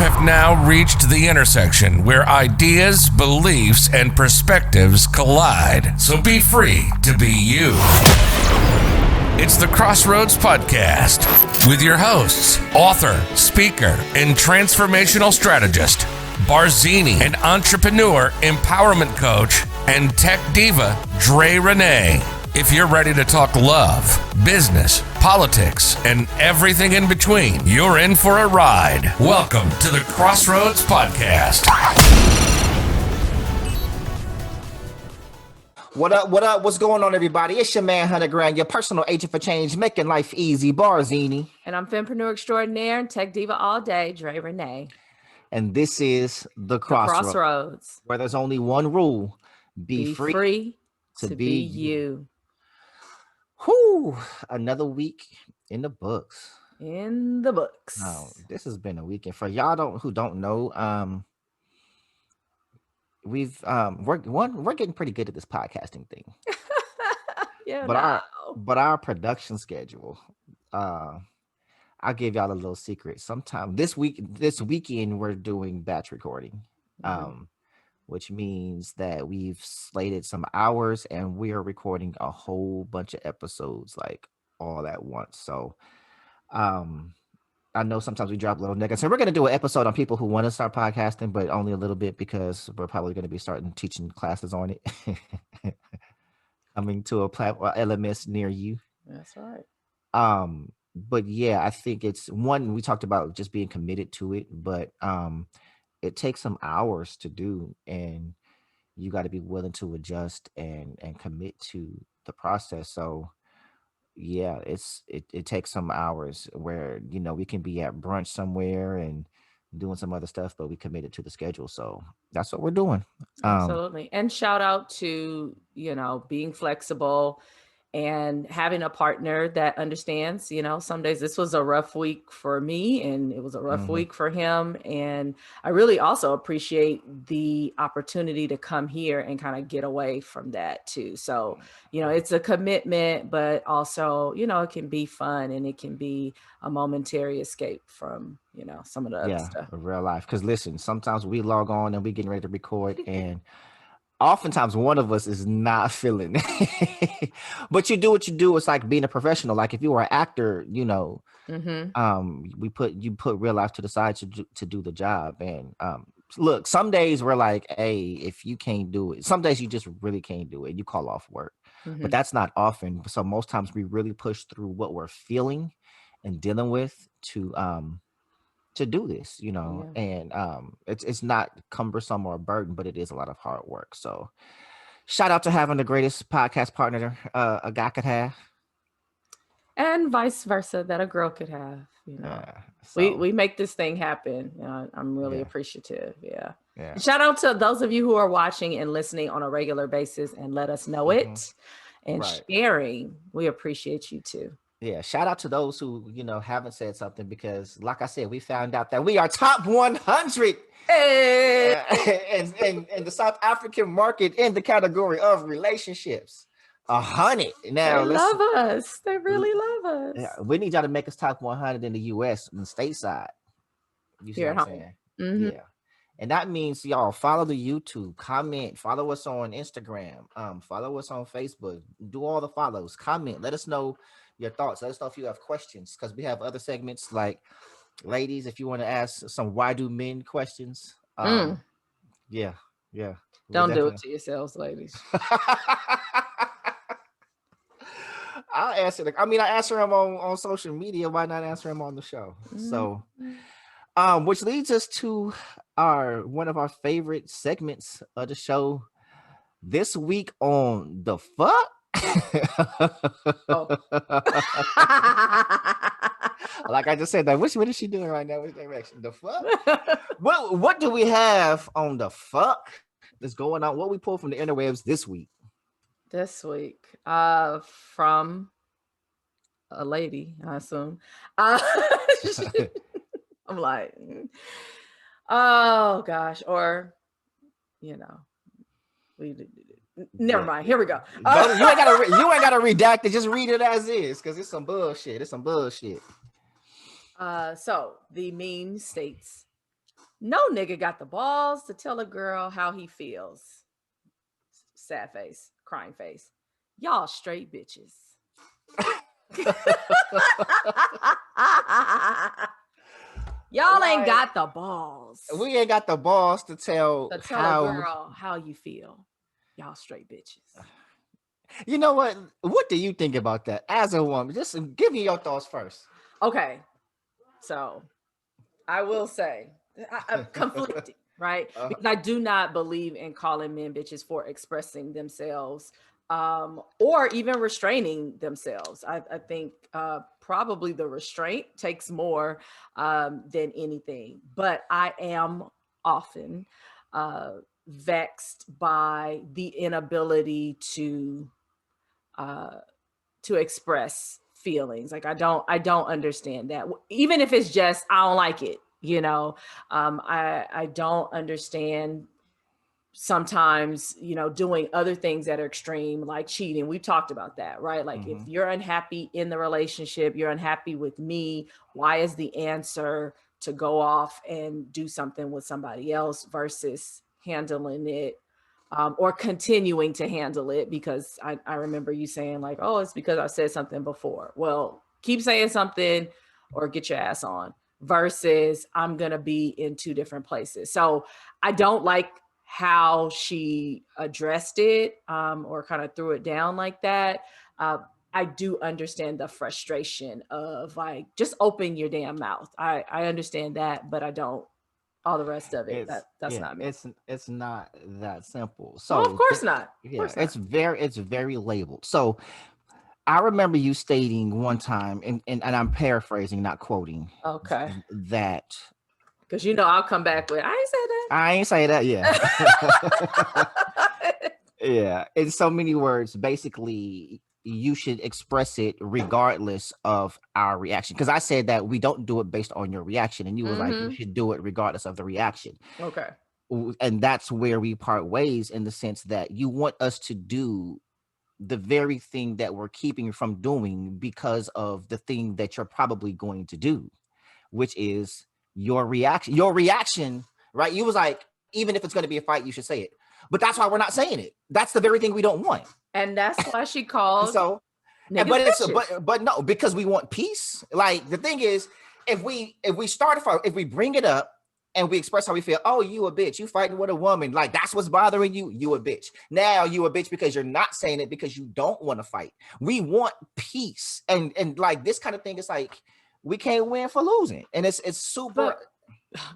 have now reached the intersection where ideas, beliefs, and perspectives collide. So be free to be you. It's the Crossroads Podcast with your hosts, author, speaker, and transformational strategist, Barzini, and entrepreneur, empowerment coach, and tech diva, Dre Renee. If you're ready to talk love, business, politics, and everything in between, you're in for a ride. Welcome to the Crossroads Podcast. What up? What up? What's going on, everybody? It's your man, Hunter Grand, your personal agent for change, making life easy, Barzini. And I'm fempreneur extraordinaire and tech diva all day, Dre Renee. And this is the Crossroads, where there's only one rule: be free to be you. Whew, another week in the books. Oh, this has been a weekend. For y'all who don't know, we're getting pretty good at this podcasting thing. But our production schedule, I'll give y'all a little secret. Sometime this weekend we're doing batch recording. Which means that we've slated some hours and we are recording a whole bunch of episodes like all at once. So I know sometimes we drop little nuggets, and we're going to do an episode on people who want to start podcasting, but only a little bit because we're probably going to be starting teaching classes on it. Coming to a platform LMS near you. That's right. But yeah, I think it's one, we talked about just being committed to it, but it takes some hours to do, and you got to be willing to adjust and commit to the process. So yeah, it takes some hours where, you know, we can be at brunch somewhere and doing some other stuff, but we committed to the schedule. So that's what we're doing. Absolutely. And shout out to, you know, being flexible and having a partner that understands. You know, some days this was a rough week for me and it was a rough week for him. And I really also appreciate the opportunity to come here and kind of get away from that too. So, you know, it's a commitment, but also, you know, it can be fun and it can be a momentary escape from, you know, some of the other stuff. Real life. Because listen, sometimes we log on and we getting ready to record and oftentimes one of us is not feeling it. But you do what you do. It's like being a professional. Like if you were an actor, you know, you put real life to the side to do the job. And look, some days we're like, hey, if you can't do it, some days you just really can't do it. You call off work, but that's not often. So most times we really push through what we're feeling and dealing with to do this, you know, and it's not cumbersome or a burden, but it is a lot of hard work. So shout out to having the greatest podcast partner a guy could have. And vice versa, that a girl could have, you know. We make this thing happen. You know, I'm really appreciative. Yeah. Shout out to those of you who are watching and listening on a regular basis and let us know it and sharing. We appreciate you too. Yeah, shout out to those who, you know, haven't said something, because like I said, we found out that we are top 100 in the South African market in the category of relationships. 100. Now, they love us. They really love us. Yeah, we need y'all to make us top 100 in the U.S. and stateside. You see what I'm saying? Yeah. And that means y'all follow the YouTube, comment, follow us on Instagram, follow us on Facebook, do all the follows, comment, let us know your thoughts. Let us know if you have questions, because we have other segments like, ladies, if you want to ask some why do men questions. Don't do it to yourselves, ladies. I'll answer I answer them on social media. Why not answer them on the show? So which leads us to one of our favorite segments of the show this week on the fuck. Like I just said, that what is she doing right now? Which direction? The fuck? What do we have on the fuck that's going on? What we pulled from the interwebs this week? From a lady, I assume. I'm like, oh gosh, or you know, never mind. Here we go. You ain't gotta redact it. Just read it as is, because it's some bullshit. So the meme states, No nigga got the balls to tell a girl how he feels. Sad face, crying face. Y'all straight bitches. Y'all ain't got the balls. We ain't got the balls to tell a how. girl how you feel. Y'all straight bitches. You know what? What do you think about that as a woman? Just give me your thoughts first. Okay. So I will say I'm conflicted, right? Because I do not believe in calling men bitches for expressing themselves or even restraining themselves. I think probably the restraint takes more than anything. But I am often vexed by the inability to express feelings. Like I don't understand that. Even if it's just I don't like it, you know. I don't understand sometimes, you know, doing other things that are extreme, like cheating. We've talked about that, right? Like if you're unhappy in the relationship, you're unhappy with me, why is the answer to go off and do something with somebody else versus handling it or continuing to handle it? Because I remember you saying like, oh, it's because I said something before. Well, keep saying something or get your ass on, versus I'm going to be in two different places. So I don't like how she addressed it or kind of threw it down like that. I do understand the frustration of like, just open your damn mouth. I understand that, but I don't all the rest of it. That's not me. It's not that simple. So well, of course not. Of course not. It's very labeled. So I remember you stating one time, and I'm paraphrasing, not quoting. Okay. That because you know I'll come back with I ain't say that. Yeah. Yeah. In so many words, basically, you should express it regardless of our reaction. Because I said that we don't do it based on your reaction, and you was like, you should do it regardless of the reaction. Okay. And that's where we part ways, in the sense that you want us to do the very thing that we're keeping you from doing because of the thing that you're probably going to do, which is your reaction. Your reaction, right? You was like, even if it's going to be a fight, you should say it. But that's why we're not saying it. That's the very thing we don't want. And that's why she called. So, but no, because we want peace. Like the thing is, if we bring it up and we express how we feel, oh, you a bitch, you fighting with a woman, like that's what's bothering you, you a bitch. Now you a bitch because you're not saying it because you don't want to fight. We want peace, and like this kind of thing is like we can't win for losing, and it's super.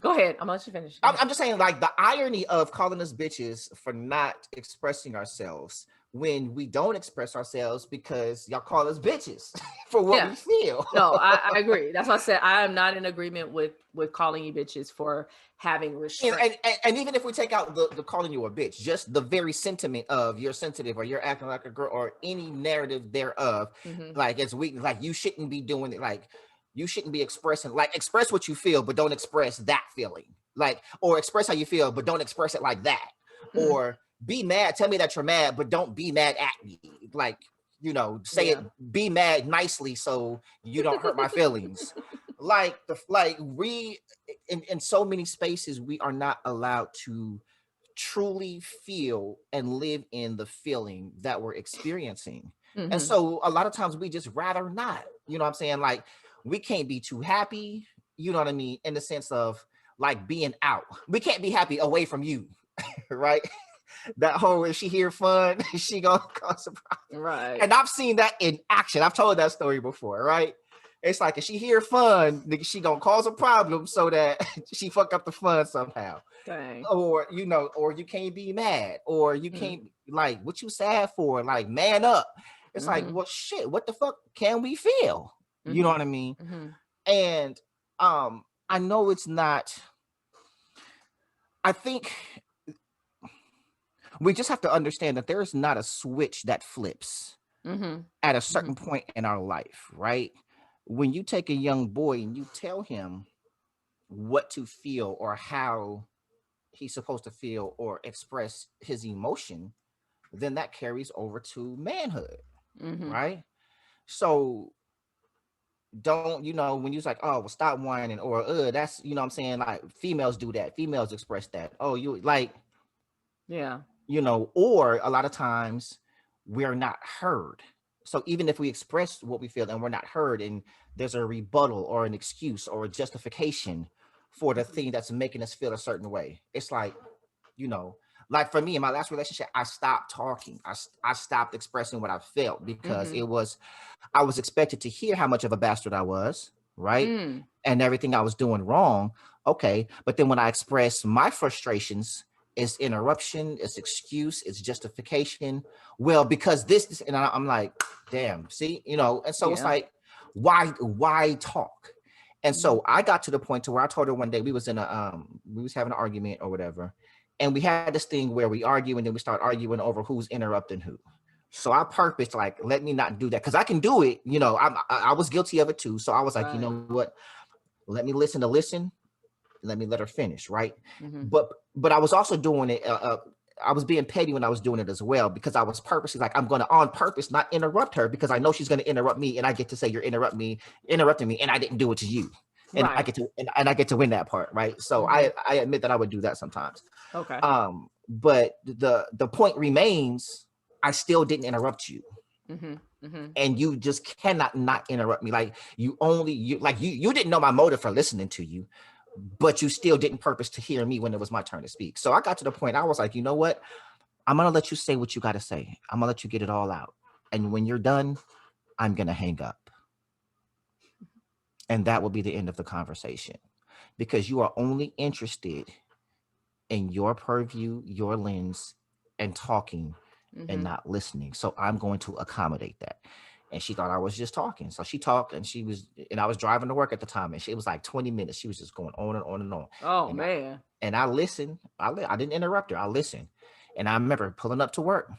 Go ahead. I'm gonna let you finish. I'm just saying, like the irony of calling us bitches for not expressing ourselves when we don't express ourselves because y'all call us bitches for what we feel. No, I agree. That's why I said I am not in agreement with calling you bitches for having restraint. And even if we take out the calling you a bitch, just the very sentiment of you're sensitive or you're acting like a girl or any narrative thereof, like it's weak, like you shouldn't be doing it, like you shouldn't be expressing, like express what you feel, but don't express that feeling, like, or express how you feel, but don't express it like that, or be mad, tell me that you're mad, but don't be mad at me, like, you know, say it, be mad nicely so you don't hurt my feelings. Like we in so many spaces we are not allowed to truly feel and live in the feeling that we're experiencing. And so a lot of times we just rather not, you know what I'm saying? Like we can't be too happy, you know what I mean, in the sense of like being out. We can't be happy away from you, right? That whole, if she hear fun, she gonna cause a problem. Right. And I've seen that in action. I've told that story before, right? It's like if she hear fun, she gonna cause a problem so that she fuck up the fun somehow. Dang. Or, you know, or you can't be mad, or you can't, like, what you sad for? Like, man up. It's like, well, shit, what the fuck can we feel? You know what I mean? And I know it's not, I think we just have to understand that there is not a switch that flips at a certain point in our life, right? When you take a young boy and you tell him what to feel or how he's supposed to feel or express his emotion, then that carries over to manhood, right? So don't, when you was like, oh, well, stop whining, or that's, what I'm saying, like females do that, females express that, oh, you like, Yeah. Or a lot of times we're not heard. So even if we express what we feel and we're not heard, and there's a rebuttal or an excuse or a justification for the thing that's making us feel a certain way, it's like, you know, like for me in my last relationship, I stopped talking. I stopped expressing what I felt because I was expected to hear how much of a bastard I was, right? And everything I was doing wrong. Okay. But then when I express my frustrations, it's interruption, it's excuse, it's justification. Well, because this and I'm like, damn, see, and so it's Yeah. like, why talk? And so I got to the point to where I told her one day, we was having an argument or whatever. And we had this thing where we argue and then we start arguing over who's interrupting who. So I purposed like, let me not do that because I can do it. I was guilty of it too. So I was like, you know what? Let me listen to listen. Let me let her finish, right? But I was also doing it. I was being petty when I was doing it as well because I was purposely like, I'm going to on purpose not interrupt her because I know she's going to interrupt me, and I get to say you're interrupting me, and I didn't do it to you, and I get to and I get to win that part, right? So I admit that I would do that sometimes. Okay. But the point remains, I still didn't interrupt you. And you just cannot not interrupt me. Like you didn't know my motive for listening to you, but you still didn't purpose to hear me when it was my turn to speak. So I got to the point, I was like, you know what? I'm going to let you say what you got to say. I'm going to let you get it all out. And when you're done, I'm going to hang up. And that will be the end of the conversation because you are only interested in your purview, your lens, and talking and not listening. So I'm going to accommodate that. And she thought I was just talking. So she talked and I was driving to work at the time. And it was like 20 minutes. She was just going on and on and on. Oh, man. I listened. I didn't interrupt her. I listened. And I remember pulling up to work.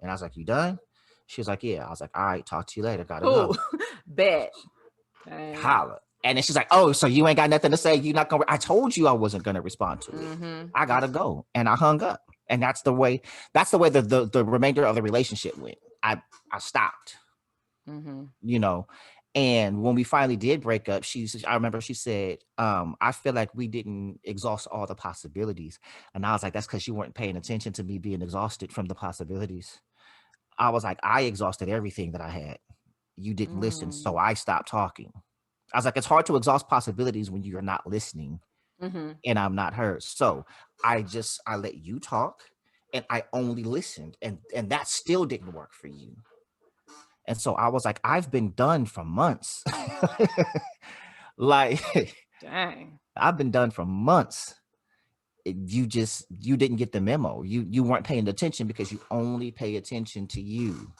And I was like, you done? She was like, yeah. I was like, all right, talk to you later. Gotta go. Bet. Holla. And then she's like, oh, so you ain't got nothing to say? You not gonna? I told you I wasn't gonna respond to it. I gotta go. And I hung up. And that's the way the remainder of the relationship went. I stopped. And when we finally did break up, I remember she said, I feel like we didn't exhaust all the possibilities. And I was like, that's because you weren't paying attention to me being exhausted from the possibilities. I was like, I exhausted everything that I had. You didn't listen. So I stopped talking. I was like, it's hard to exhaust possibilities when you're not listening and I'm not heard. So I let you talk and I only listened, and that still didn't work for you. And so I was like, I've been done for months. Like, dang, I've been done for months. You didn't get the memo. You weren't paying attention because you only pay attention to you.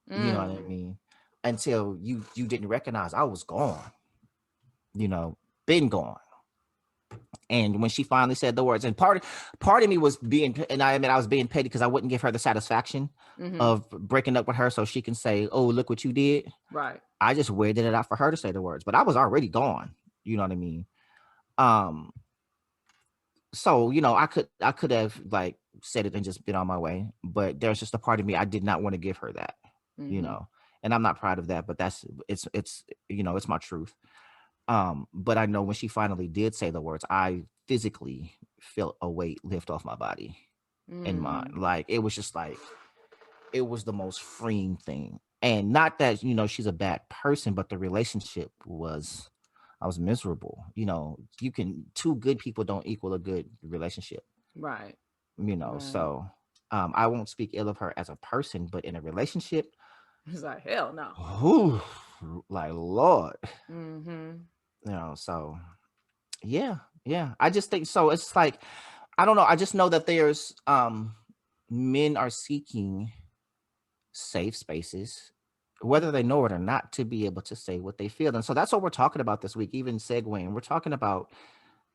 You know what I mean? Until you didn't recognize I was gone, been gone. And when she finally said the words, and part of me was I was being petty because I wouldn't give her the satisfaction of breaking up with her so she can say, oh, look what you did. Right. I just waited it out for her to say the words, but I was already gone. You know what I mean? So, I could have like said it and just been on my way, but there's just a part of me, I did not want to give her that, and I'm not proud of that, but it's my truth. But I know when she finally did say the words, I physically felt a weight lift off my body and mind. Like, it was just like, it was the most freeing thing. And not that, she's a bad person, but the relationship I was miserable. Two good people don't equal a good relationship. Right. So I won't speak ill of her as a person, but in a relationship, it's like, hell no. Whew, like, Lord. So yeah. I just think so. It's like, I don't know. I just know that there's men are seeking safe spaces, whether they know it or not, to be able to say what they feel. And so that's what we're talking about this week, even segueing. We're talking about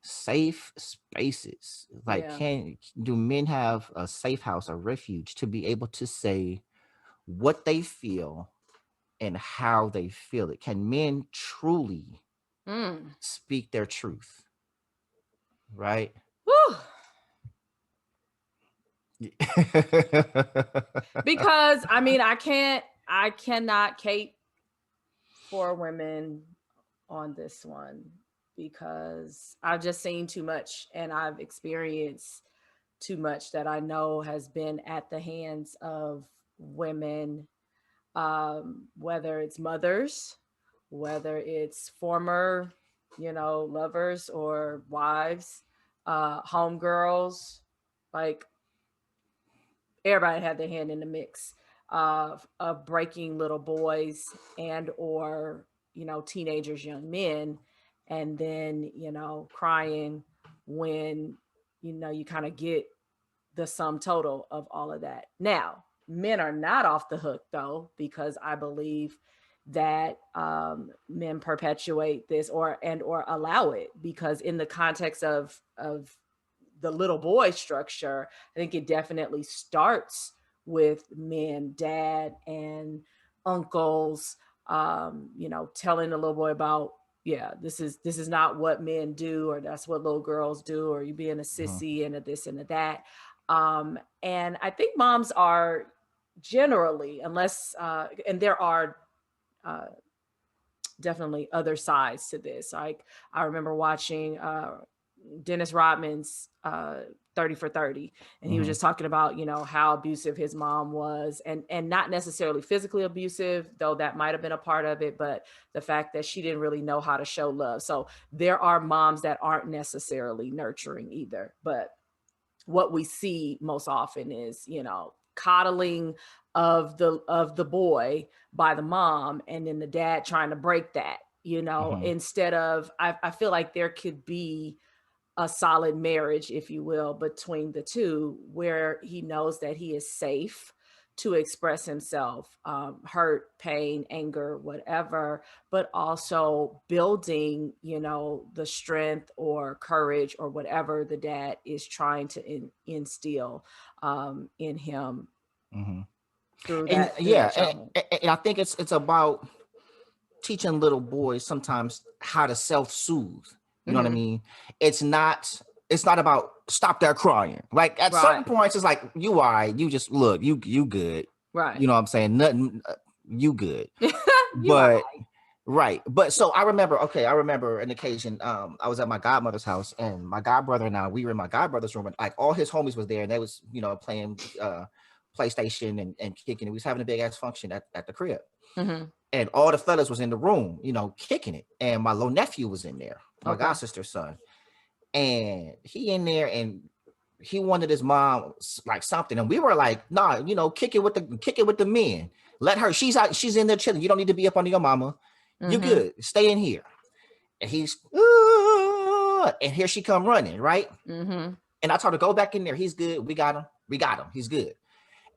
safe spaces. Like, do men have a safe house, a refuge to be able to say what they feel and how they feel it? Can men truly speak their truth? Right? Woo. Because I cannot, Kate, for women on this one because I've just seen too much and I've experienced too much that I know has been at the hands of women, whether it's mothers, whether it's former, lovers or wives, homegirls, like everybody had their hand in the mix of breaking little boys and or teenagers, young men, and then crying when you kind of get the sum total of all of that. Now, men are not off the hook though, because I believe that men perpetuate this or allow it, because in the context of the little boy structure, I think it definitely starts with men, dad and uncles, telling the little boy about, yeah, this is not what men do, or that's what little girls do, or you being a sissy and a this and a that. And I think moms are generally, unless, and there are definitely other sides to this. Like I remember watching Dennis Rodman's 30 for 30, and he was just talking about how abusive his mom was, and not necessarily physically abusive, though that might have been a part of it, but the fact that she didn't really know how to show love. So there are moms that aren't necessarily nurturing either, but what we see most often is coddling of the boy by the mom, and then the dad trying to break that, instead of, I feel like there could be a solid marriage, if you will, between the two, where he knows that he is safe to express himself, hurt, pain, anger, whatever, but also building, the strength or courage or whatever the dad is trying to instill in him. Through that. And I think it's about teaching little boys sometimes how to self-soothe. You know what I mean? It's not about stop that crying. Like at certain points, it's like, you all right, you just look, you good. Right. You know what I'm saying? Nothing, you good. But right. But so I remember an occasion, I was at my godmother's house, and my godbrother and I, we were in my godbrother's room, and like all his homies was there, and they was, playing PlayStation and kicking it. We was having a big ass function at the crib. And all the fellas was in the room, kicking it. And my little nephew was in there, my god sister's son. And he in there, and he wanted his mom like something. And we were like, nah, kick it with the men. Let her, she's in there chilling. You don't need to be up under your mama. You good. Stay in here. And he's, and here she come running, right? And I told her, go back in there. He's good. We got him. He's good.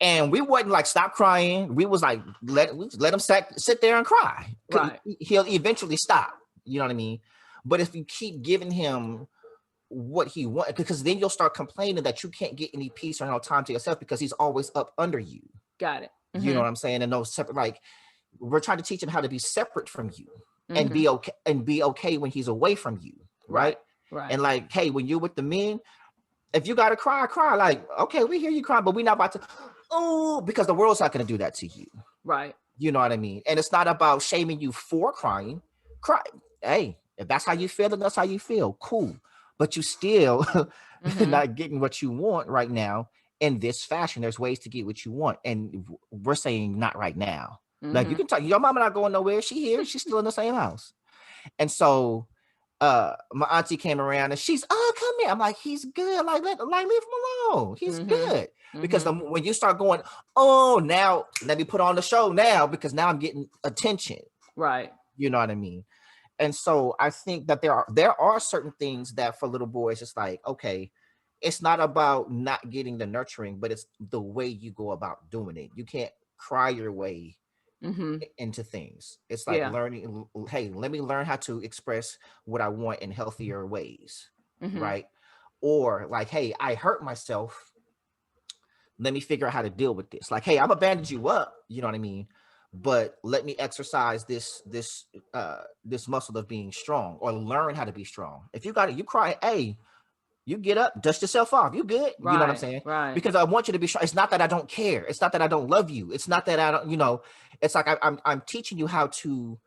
And we wasn't like, stop crying. We was like, let him sit there and cry. Right. He'll eventually stop. You know what I mean? But if you keep giving him what he wants, because then you'll start complaining that you can't get any peace or no time to yourself because he's always up under you. Got it. You know what I'm saying? And those separate, like, we're trying to teach him how to be separate from you and be okay when he's away from you. Right. And like, hey, when you're with the men, if you gotta cry, like, okay, we hear you cry, but we're not about to, because the world's not going to do that to you. Right. You know what I mean? And it's not about shaming you for crying. Cry. Hey, if that's how you feel, then that's how you feel. Cool. But you still not getting what you want right now in this fashion. There's ways to get what you want. And we're saying not right now. Like, you can talk, your mama not going nowhere. She here. She's still in the same house. And so my auntie came around and she's, come here. I'm like, he's good. Like, leave him alone. He's good. Because when you start going, now let me put on the show now, because now I'm getting attention. Right. You know what I mean? And so I think that there are certain things that for little boys, it's like, okay, it's not about not getting the nurturing, but it's the way you go about doing it. You can't cry your way into things. It's like learning, hey, let me learn how to express what I want in healthier ways. Right. Or like, hey, I hurt myself. Let me figure out how to deal with this. Like, hey, I'm gonna bandage you up, you know what I mean? But let me exercise this muscle of being strong, or learn how to be strong. If you got it, you cry, hey, you get up, dust yourself off. You good? You know what I'm saying? Right. Because I want you to be strong. It's not that I don't care. It's not that I don't love you. It's not that I don't, it's like I'm teaching you how to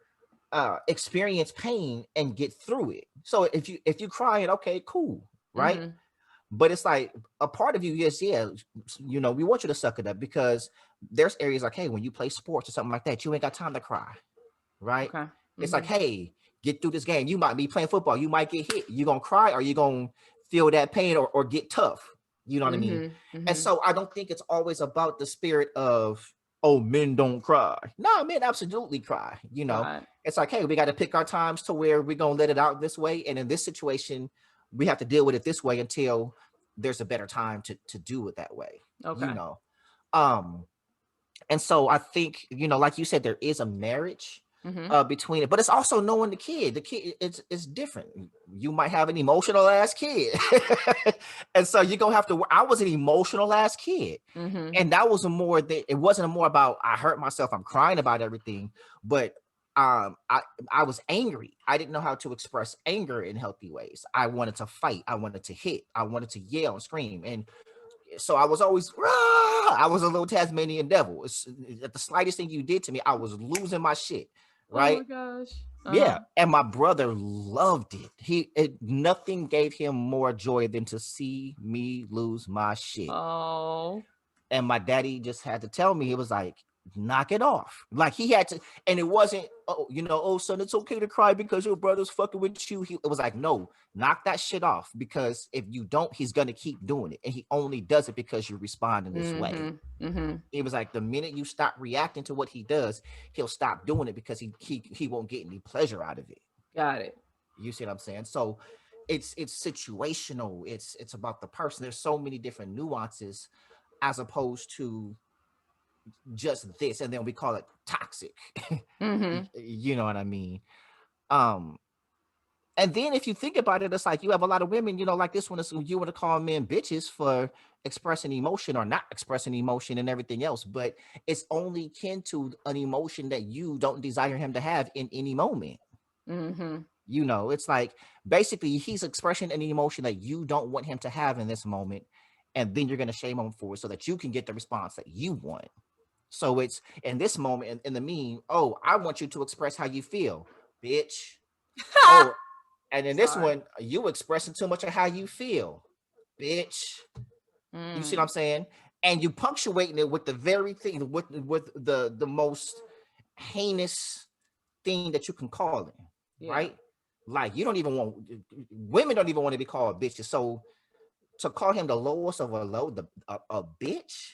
experience pain and get through it. So if you crying, okay, cool, right? Mm-hmm. But it's like a part of you, yes, yeah, we want you to suck it up, because there's areas like, hey, when you play sports or something like that, you ain't got time to cry, right? Okay. It's like, hey, get through this game. You might be playing football, you might get hit. You gonna cry, or you gonna feel that pain, or get tough. You know what I mean? Mm-hmm. And so I don't think it's always about the spirit of, oh, men don't cry. No, men absolutely cry. Right. It's like, hey, we got to pick our times to where we're gonna let it out this way, and in this situation, we have to deal with it this way until there's a better time to do it that way. Okay. Um, and so I think, like you said, there is a marriage Mm-hmm. between it, but it's also knowing the kid. The kid, it's different. You might have an emotional ass kid, and so you're gonna have to. I was an emotional ass kid, Mm-hmm. and that was it wasn't more about I hurt myself, I'm crying about everything, but I was angry. I didn't know how to express anger in healthy ways. I wanted to fight, I wanted to hit, I wanted to yell and scream, and so I was always, I was a little Tasmanian devil. At the slightest thing you did to me, I was losing my shit, Oh my right? gosh. Yeah, and my brother loved it. Nothing gave him more joy than to see me lose my shit. Oh. And my daddy just had to tell me, he was like, knock it off. Like he had to, and it wasn't, oh son, it's okay to cry because your brother's fucking with you. It was like, no, knock that shit off, because if you don't, he's gonna keep doing it, and he only does it because you respond in this way. Mm-hmm. It was like the minute you stop reacting to what he does, he'll stop doing it, because he won't get any pleasure out of it. Got it. You see what I'm saying? So it's situational. It's about the person. There's so many different nuances, as opposed to just this, and then we call it toxic. Mm-hmm. You know what I mean? Um, and then if you think about it, it's like you have a lot of women, like this one is, you want to call men bitches for expressing emotion or not expressing emotion and everything else, but it's only kin to an emotion that you don't desire him to have in any moment. Mm-hmm. It's like basically he's expressing an emotion that you don't want him to have in this moment, and then you're going to shame him for it so that you can get the response that you want. So it's in this moment, in the meme, oh, I want you to express how you feel, bitch. Oh, and in this Sorry. one, you expressing too much of how you feel, bitch. You see what I'm saying? And you punctuating it with the very thing, with the most heinous thing that you can call it, right? Like you don't even want, women don't even want to be called bitches. So to call him the lowest of a low, a bitch.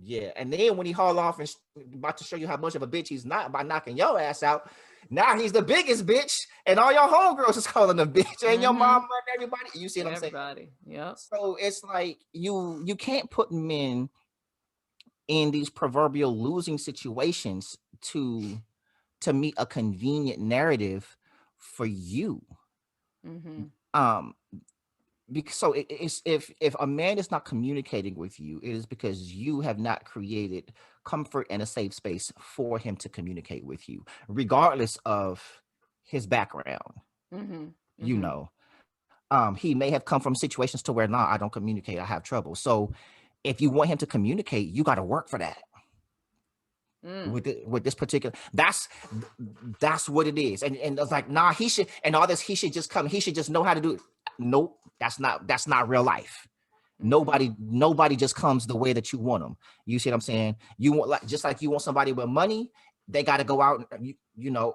Yeah, and then when he haul off and about to show you how much of a bitch he's not by knocking your ass out, now he's the biggest bitch, and all your homegirls is calling him bitch, and your mom and everybody. You see what I'm saying? Everybody. Yep. So it's like you can't put men in these proverbial losing situations to meet a convenient narrative for you. Mm-hmm. Because so it's if a man is not communicating with you, it is because you have not created comfort and a safe space for him to communicate with you, regardless of his background. Mm-hmm. You know, he may have come from situations to where, nah, I don't communicate, I have trouble. So if you want him to communicate, you got to work for that. With this particular, that's what it is. And it's like, nah, he should, and all this, he should just come, he should just know how to do it. Nope, that's not real life. Nobody just comes the way that you want them. You see what I'm saying? You want, like, just like you want somebody with money, they got to go out,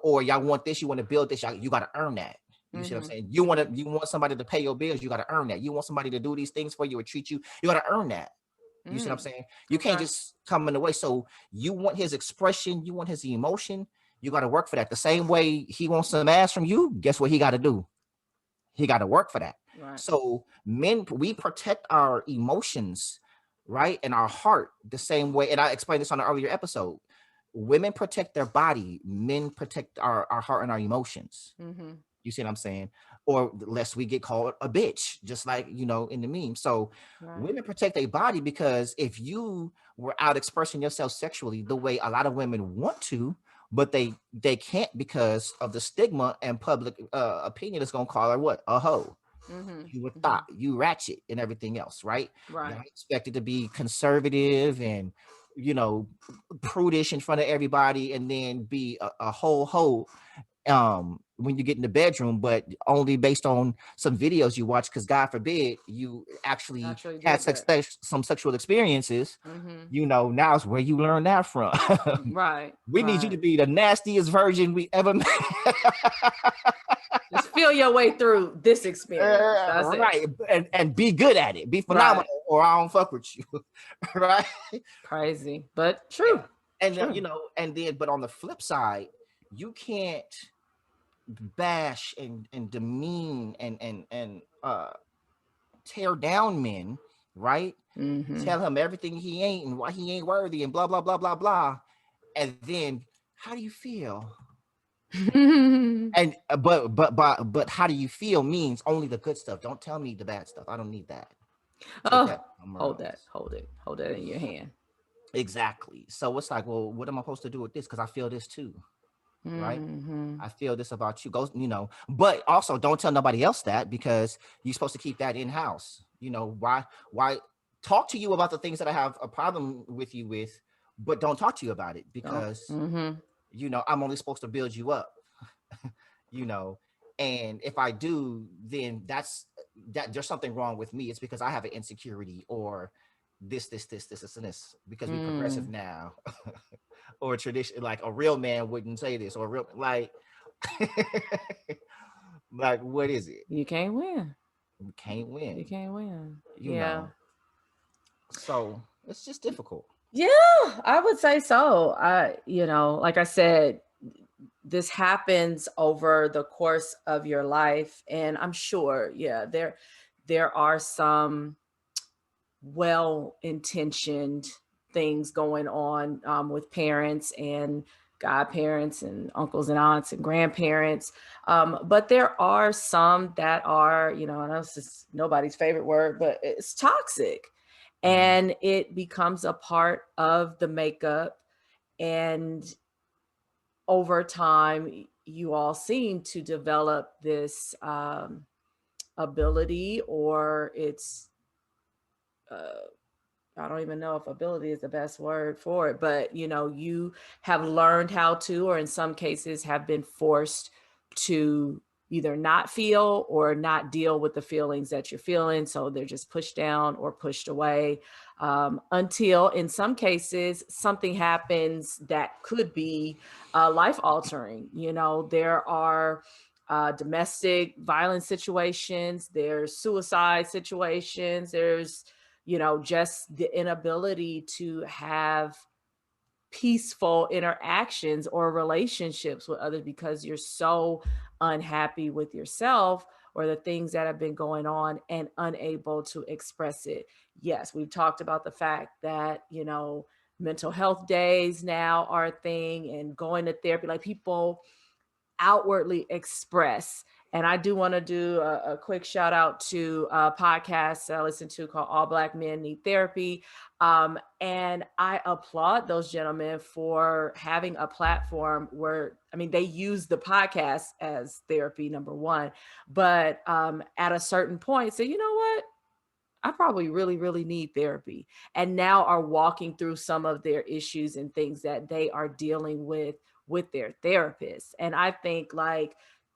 or y'all want this, you want to build this, you got to earn that. You see what I'm saying? You want somebody to pay your bills, you got to earn that. You want somebody to do these things for you or treat you, you got to earn that. You see what I'm saying? You can't just come in the way. So you want his expression, you want his emotion, you got to work for that. The same way he wants some ass from you, guess what he got to do? He got to work for that. Right. So men, we protect our emotions, right? And our heart the same way. And I explained this on an earlier episode. Women protect their body, men protect our heart and our emotions. You see what I'm saying? Or lest we get called a bitch, just like, in the meme. So women protect their body, because if you were out expressing yourself sexually the way a lot of women want to, but they can't because of the stigma and public opinion is going to call her what? A hoe. You would thought, you ratchet and everything else, right? You're expected to be conservative and, prudish in front of everybody, and then be a whole hoe when you get in the bedroom, but only based on some videos you watch, because God forbid you actually had some sexual experiences. Now is where you learn that from. Right. We need you to be the nastiest virgin we ever met. Just feel your way through this experience. Right. And be good at it. Be phenomenal, or I don't fuck with you. Right. Crazy, but true. And and then, but on the flip side, you can't bash and demean and tear down men, right? Tell him everything he ain't and why he ain't worthy and blah blah blah blah blah. And then, how do you feel? And but how do you feel means only the good stuff. Don't tell me the bad stuff. I don't need that. Hold it in your hand. Exactly. So it's like, well, what am I supposed to do with this? Because I feel this too. Right. I feel this about you. Go, but also don't tell nobody else that, because you're supposed to keep that in house. Why talk to you about the things that I have a problem with you with, but don't talk to you about it, because I'm only supposed to build you up. And if I do, then that there's something wrong with me. It's because I have an insecurity, or this, and this, because we're progressive now. Or tradition, like a real man wouldn't say this, or real, like like, what is it? You can't win. You can't win. You know. So it's just difficult. Yeah, I would say so. Like I said, this happens over the course of your life, and I'm sure, there are some well-intentioned things going on with parents and godparents and uncles and aunts and grandparents. But there are some that are, I know it's just nobody's favorite word, but it's toxic. And it becomes a part of the makeup. And over time, you all seem to develop this ability, or it's I don't even know if ability is the best word for it, but you have learned how to, or in some cases have been forced to either not feel or not deal with the feelings that you're feeling. So they're just pushed down or pushed away, until in some cases something happens that could be life altering. There are domestic violence situations, there's suicide situations, there's just the inability to have peaceful interactions or relationships with others because you're so unhappy with yourself or the things that have been going on and unable to express it. Yes, we've talked about the fact that, mental health days now are a thing, and going to therapy, like people outwardly express. And I do want to do a quick shout out to a podcast I listen to called All Black Men Need Therapy. And I applaud those gentlemen for having a platform where, they use the podcast as therapy, number one, but at a certain point say, you know what? I probably really, really need therapy. And now are walking through some of their issues and things that they are dealing with their therapists. And I think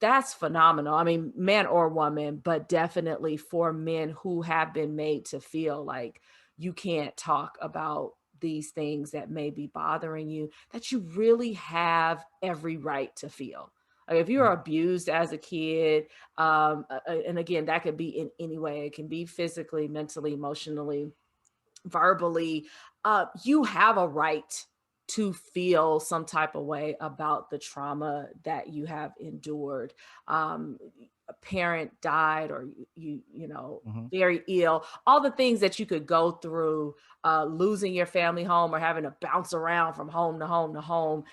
that's phenomenal. Man or woman, but definitely for men who have been made to feel like you can't talk about these things that may be bothering you, that you really have every right to feel. Like if you're abused as a kid, and again, that could be in any way. It can be physically, mentally, emotionally, verbally. You have a right to feel some type of way about the trauma that you have endured. A parent died, or very ill, all the things that you could go through, losing your family home or having to bounce around from home to home to home.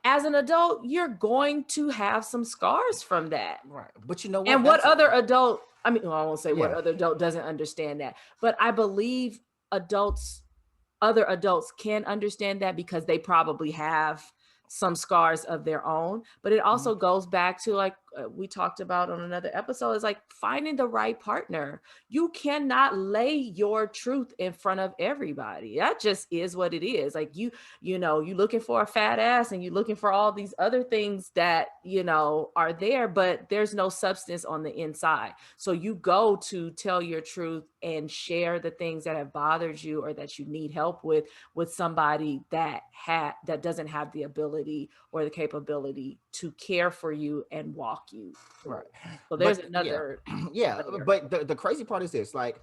As an adult, you're going to have some scars from that. Right. But you know what? And what other adult, I won't say what other adult doesn't understand that, but I believe other adults can understand that because they probably have some scars of their own. But it also goes back to we talked about on another episode, is like finding the right partner. You cannot lay your truth in front of everybody. That just is what it is. Like you looking for a fat ass and you're looking for all these other things that, are there, but there's no substance on the inside. So you go to tell your truth and share the things that have bothered you or that you need help with somebody that doesn't have the ability or the capability to care for you and walk you through. Right. So there's But, another yeah. layer. But the crazy part is this, like,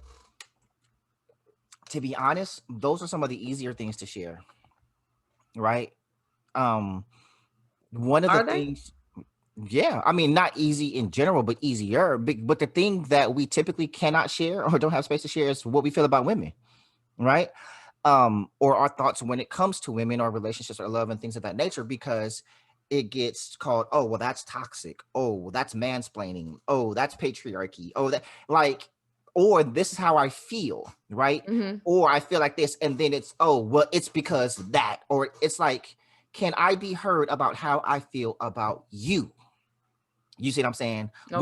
to be honest, those are some of the easier things to share, right? One of the things, yeah, I mean, not easy in general, but easier. But the thing that we typically cannot share or don't have space to share is what we feel about women, right? Or our thoughts when it comes to women or relationships or love and things of that nature, because it gets called, oh, well, that's toxic. Oh, well, that's mansplaining. Oh, that's patriarchy. Oh, that, like, or this is how I feel, right? Mm-hmm. Or I feel like this, and then it's, oh, well, it's because that, or it's like, can I be heard about how I feel about you? You see what I'm saying? Okay.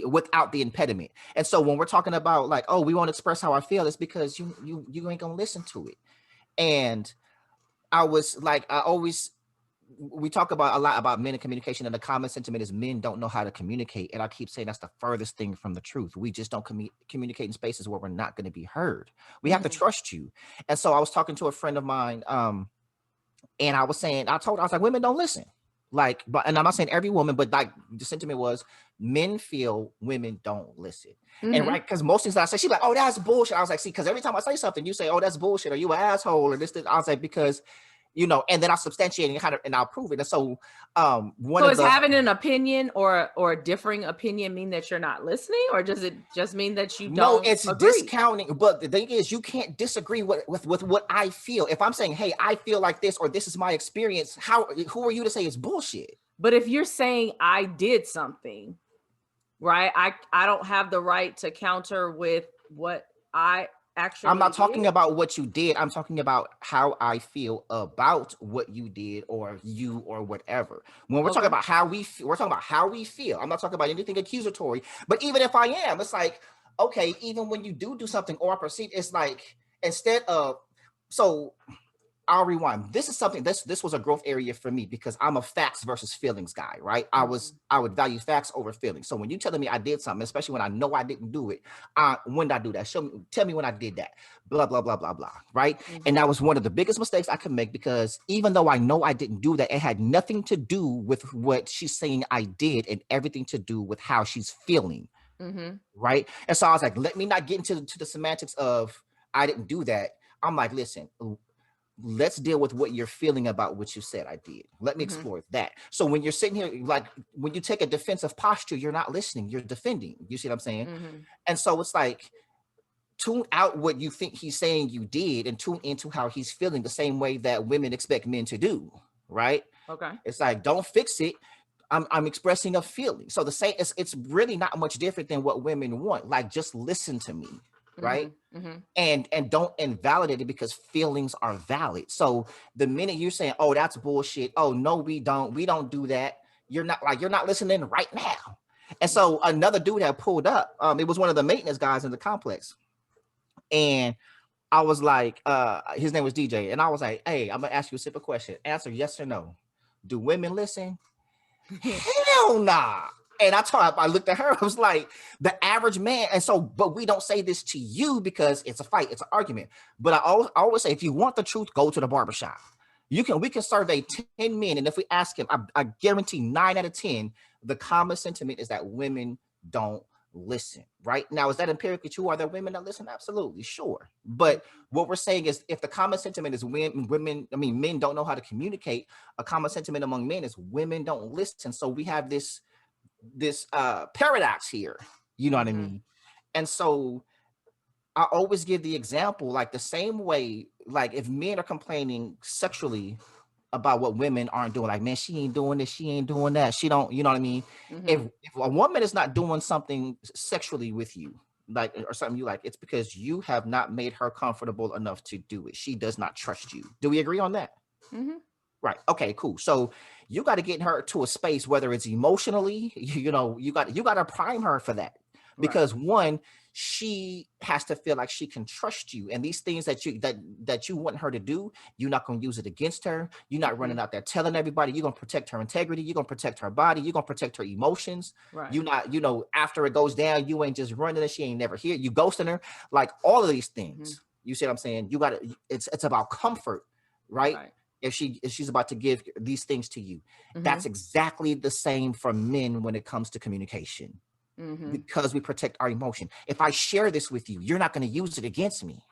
Without the impediment. And so when we're talking about like, oh, we want to express how I feel, it's because you ain't gonna listen to it. And we talk about a lot about men and communication, and the common sentiment is men don't know how to communicate. And I keep saying that's the furthest thing from the truth. We just don't communicate in spaces where we're not going to be heard. We have to trust you. And so I was talking to a friend of mine, and I was like, women don't listen. Like, and I'm not saying every woman, but like the sentiment was men feel women don't listen. And right, because most things that I say, she's like, oh, that's bullshit. I was like, see, because every time I say something, you say, oh, that's bullshit, or you an asshole, or this. I was like, because and then I'll substantiate and I'll prove it. And so having an opinion or a differing opinion mean that you're not listening, or does it just mean that you don't? No, it's agree? Discounting. But the thing is, you can't disagree with what I feel. If I'm saying, hey, I feel like this, or this is my experience, who are you to say it's bullshit? But if you're saying I did something, right, I don't have the right to counter with what I actually I'm not talking did. about what you did. I'm talking about how I feel about what you did or you or whatever. When we're talking about how we feel, we're talking about how we feel. I'm not talking about anything accusatory. But even if I am, it's like, okay, even when you do something or I perceive, it's like, instead of, so I'll rewind. This is something, this was a growth area for me because I'm a facts versus feelings guy, right? I would value facts over feelings. So when you telling me I did something, especially when I know I didn't do it, when did I do that? Tell me when I did that, blah, blah, blah, blah, blah, right? And that was one of the biggest mistakes I could make, because even though I know I didn't do that, it had nothing to do with what she's saying I did and everything to do with how she's feeling, right? And so I was like, let me not get into the semantics of I didn't do that. I'm like, listen, let's deal with what you're feeling about what you said I did. Let me explore that. So when you're sitting here, like when you take a defensive posture, you're not listening, you're defending. You see what I'm saying? And so it's like, tune out what you think he's saying you did and tune into how he's feeling, the same way that women expect men to do, right? Okay. It's like, don't fix it. I'm expressing a feeling. So the same, it's really not much different than what women want. Like, just listen to me, right? And don't invalidate it, because feelings are valid. So the minute you're saying, oh, that's bullshit, oh no, we don't do that, you're not listening right now. And so another dude had pulled up, it was one of the maintenance guys in the complex, and I was like, his name was DJ, and I was like, hey, I'm gonna ask you a simple question, answer yes or no. Do women listen? Hell nah. And I looked at her, I was like, the average man. And so, but we don't say this to you because it's a fight, it's an argument. But I always say, if you want the truth, go to the barbershop. We can survey 10 men. And if we ask him, I guarantee 9 out of 10, the common sentiment is that women don't listen. Right now, is that empirically true? Are there women that listen? Absolutely, sure. But what we're saying is, if the common sentiment is men don't know how to communicate, a common sentiment among men is women don't listen. So we have this paradox here, you know what I mean? And so I always give the example, like the same way, like if men are complaining sexually about what women aren't doing, like, man, she ain't doing this, she ain't doing that, she don't, you know what I mean? If a woman is not doing something sexually with you, like, or something you like, it's because you have not made her comfortable enough to do it. She does not trust you. Do we agree on that? Right. Okay, cool. So you got to get her to a space, whether it's emotionally, you got to prime her for that. Because one, she has to feel like she can trust you, and these things that you want her to do, you're not going to use it against her. You're not running out there telling everybody. You're going to protect her integrity. You're going to protect her body. You're going to protect her emotions. You're not, after it goes down, you ain't just running and she ain't never here. You ghosting her, like all of these things. You see what I'm saying? You got to. It's about comfort, right? If she's about to give these things to you, that's exactly the same for men when it comes to communication. Because we protect our emotion. If I share this with you, you're not going to use it against me.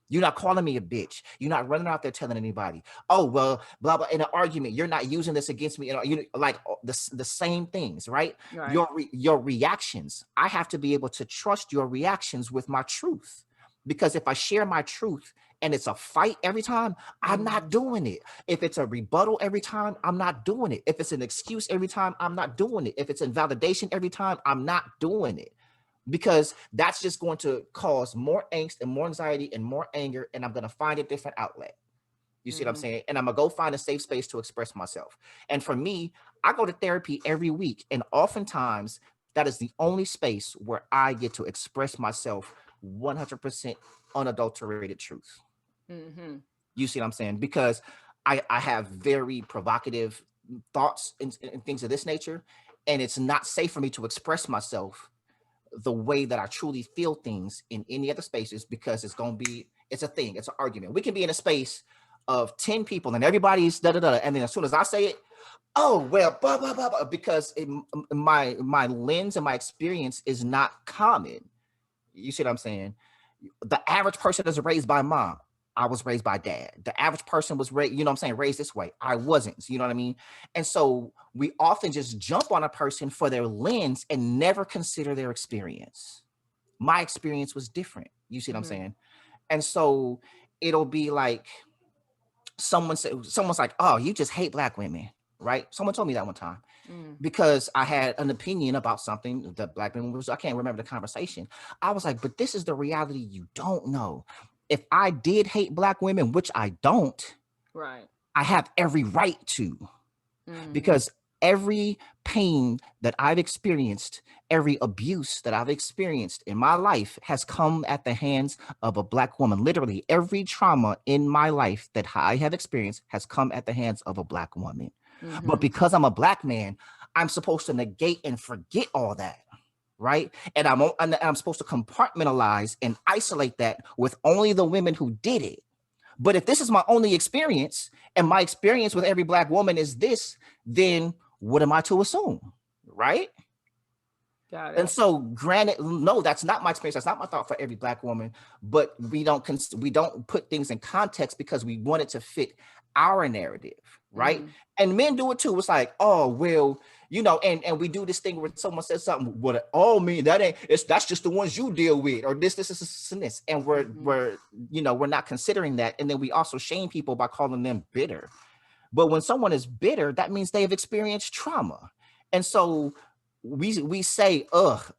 You're not calling me a bitch. You're not running out there telling anybody, oh, well, blah, blah, in an argument, you're not using this against me. Like the same things, right? Your reactions. I have to be able to trust your reactions with my truth. Because if I share my truth and it's a fight every time, I'm not doing it. If it's a rebuttal every time, I'm not doing it. If it's an excuse every time, I'm not doing it. If it's invalidation every time, I'm not doing it. Because that's just going to cause more angst and more anxiety and more anger, and I'm going to find a different outlet. You see what I'm saying? And I'm going to go find a safe space to express myself. And for me, I go to therapy every week, and oftentimes that is the only space where I get to express myself 100% unadulterated truth. You see what I'm saying? Because I have very provocative thoughts and things of this nature, and it's not safe for me to express myself the way that I truly feel things in any other spaces, because it's a thing, it's an argument. We can be in a space of 10 people and everybody's da-da-da, and then as soon as I say it, oh, well, blah, blah, blah, blah, because my lens and my experience is not common. You see what I'm saying? The average person is raised by mom. I was raised by dad. The average person was raised, raised this way. I wasn't, you know what I mean? And so we often just jump on a person for their lens and never consider their experience. My experience was different. You see what I'm saying? And so it'll be like someone's like, oh, you just hate Black women, right? Someone told me that one time. Because I had an opinion about something that Black women was, I can't remember the conversation. I was like, but this is the reality you don't know. If I did hate Black women, which I don't, I have every right to, because every pain that I've experienced, every abuse that I've experienced in my life has come at the hands of a Black woman. Literally every trauma in my life that I have experienced has come at the hands of a Black woman. But because I'm a Black man, I'm supposed to negate and forget all that, right? And I'm supposed to compartmentalize and isolate that with only the women who did it. But if this is my only experience, and my experience with every Black woman is this, then what am I to assume, right? Got it. And so, granted, no, that's not my experience. That's not my thought for every Black woman. But we don't put things in context because we want it to fit our narrative, right? And men do it too. It's like, oh, well, and we do this thing where someone says something, what all mean that that's just the ones you deal with, or this, and we're not considering that. And then we also shame people by calling them bitter. But when someone is bitter, that means they have experienced trauma. And so we say,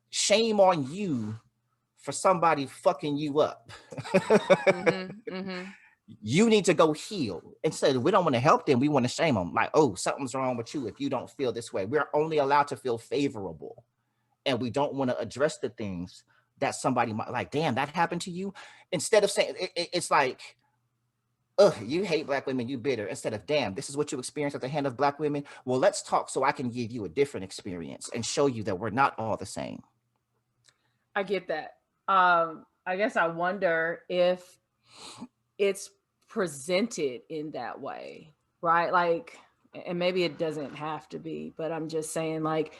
shame on you for somebody fucking you up. You need to go heal. Instead, we don't want to help them. We want to shame them. Like, oh, something's wrong with you if you don't feel this way. We're only allowed to feel favorable. And we don't want to address the things that somebody might like, damn, that happened to you. Instead of saying, it's like, you hate Black women, you bitter. Instead of, damn, this is what you experience at the hand of Black women. Well, let's talk so I can give you a different experience and show you that we're not all the same. I get that. I guess I wonder if it's presented in that way, right? Like, and maybe it doesn't have to be, but I'm just saying, like,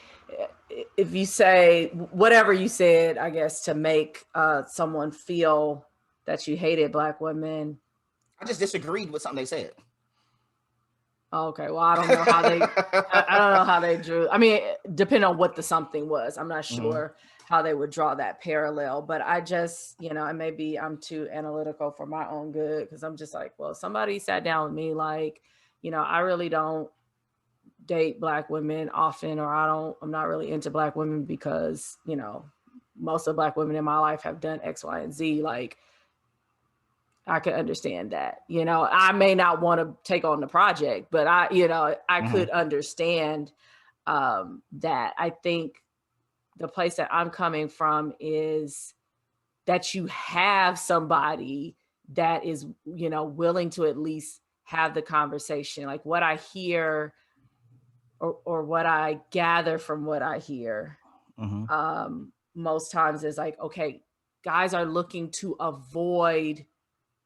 if you say whatever you said, I guess, to make someone feel that you hated Black women. I just disagreed with something they said. Okay, well, I don't know how they, I don't know how they drew. I mean, depending on what the something was, I'm not sure how they would draw that parallel, but I just, and maybe I'm too analytical for my own good, because I'm just like, well, somebody sat down with me, like, I really don't date Black women often, or I'm not really into Black women because, most of Black women in my life have done X, Y, and Z. Like, I could understand that. You know, I may not want to take on the project, but I could understand that. I think the place that I'm coming from is that you have somebody that is, willing to at least have the conversation. Like what I hear or what I gather from what I hear most times is like, okay, guys are looking to avoid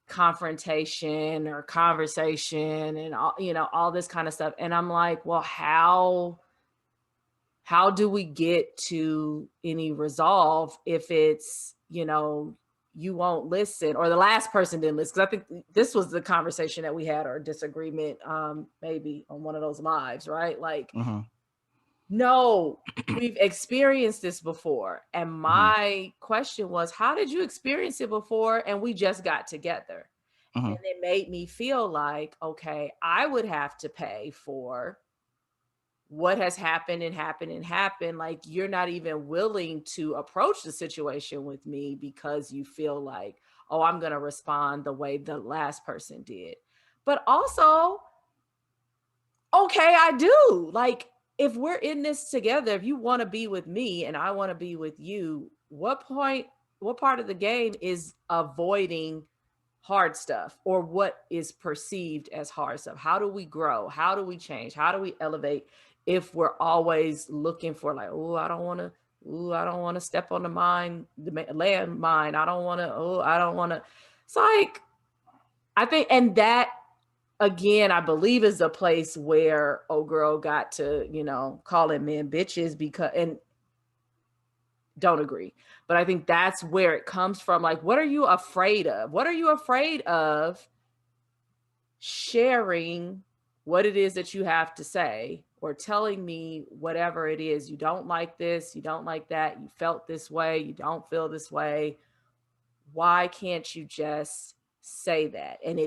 confrontation or conversation and all this kind of stuff. And I'm like, well, how do we get to any resolve if it's, you won't listen, or the last person didn't listen? Because I think this was the conversation that we had, or disagreement, maybe on one of those lives, right? Like, no, we've experienced this before. And my question was, how did you experience it before? And we just got together. And it made me feel like, okay, I would have to pay for what has happened and happened and happened. Like, you're not even willing to approach the situation with me because you feel like, oh, I'm going to respond the way the last person did. But also, okay, I do. Like, if we're in this together, if you want to be with me and I want to be with you, what part of the game is avoiding hard stuff, or what is perceived as hard stuff? How do we grow? How do we change? How do we elevate if we're always looking for like, I don't want to step on the landmine. I don't want to. It's like, I think, and that again, I believe is a place where old girl got to, calling men bitches and don't agree. But I think that's where it comes from. Like, what are you afraid of? What are you afraid of sharing what it is that you have to say, or telling me whatever it is? You don't like this, you don't like that, you felt this way, you don't feel this way. Why can't you just say that? And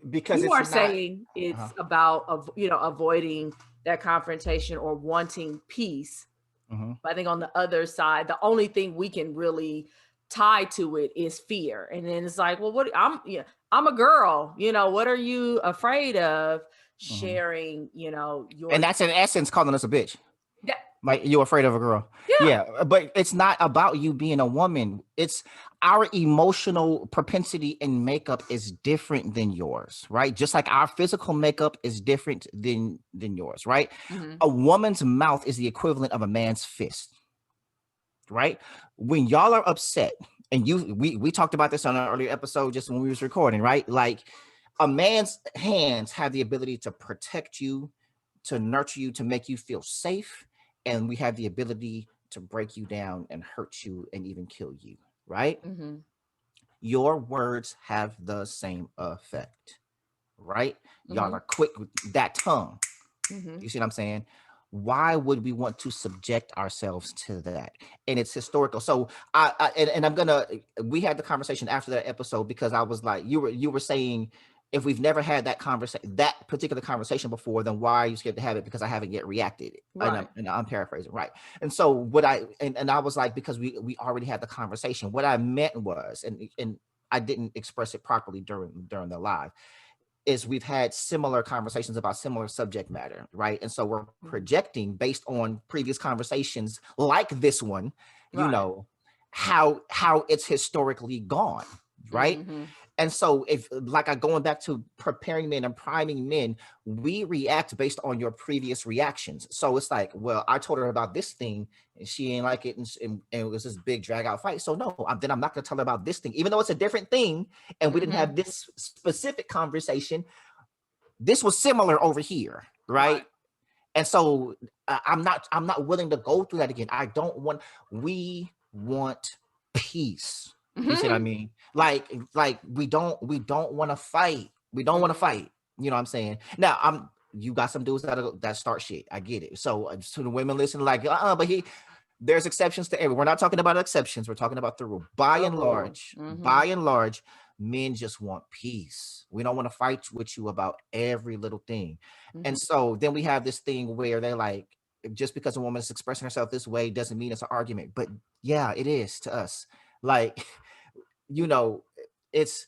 because you are saying it's about, avoiding that confrontation or wanting peace. But I think on the other side, the only thing we can really tie to it is fear. And then it's like, well, I'm a girl, what are you afraid of sharing, and that's in essence calling us a bitch. Yeah. Like, you're afraid of a girl. Yeah. But it's not about you being a woman. It's our emotional propensity and makeup is different than yours, right? Just like our physical makeup is different than yours, right? A woman's mouth is the equivalent of a man's fist, right? When y'all are upset, and we talked about this on an earlier episode just when we was recording, right? Like, a man's hands have the ability to protect you, to nurture you, to make you feel safe. And we have the ability to break you down and hurt you and even kill you, right? Your words have the same effect, right? Y'all are quick with that tongue. You see what I'm saying? Why would we want to subject ourselves to that? And it's historical. So we had the conversation after that episode, because I was like, you were saying, if we've never had that particular conversation before, then why are you scared to have it? Because I haven't yet reacted. Right. And I'm paraphrasing, right? And so I was like, because we already had the conversation. What I meant was, and I didn't express it properly during the live, is we've had similar conversations about similar subject matter, right? And so we're projecting based on previous conversations like this one, how it's historically gone, right? And so if, like, going back to preparing men and priming men, we react based on your previous reactions. So it's like, well, I told her about this thing and she ain't like it, and it was this big drag out fight. So no, then I'm not going to tell her about this thing, even though it's a different thing and we didn't have this specific conversation. This was similar over here, right? And so I'm not willing to go through that again. We want peace. You see what I mean? Like we don't want to fight. We don't want to fight. You know what I'm saying? Now, you got some dudes that start shit. I get it. So to the women listening, like, but there's exceptions to every. We're not talking about exceptions. We're talking about the rule. By and large, men just want peace. We don't want to fight with you about every little thing. And so then we have this thing where they're like, just because a woman is expressing herself this way doesn't mean it's an argument. But yeah, it is to us. Like, it's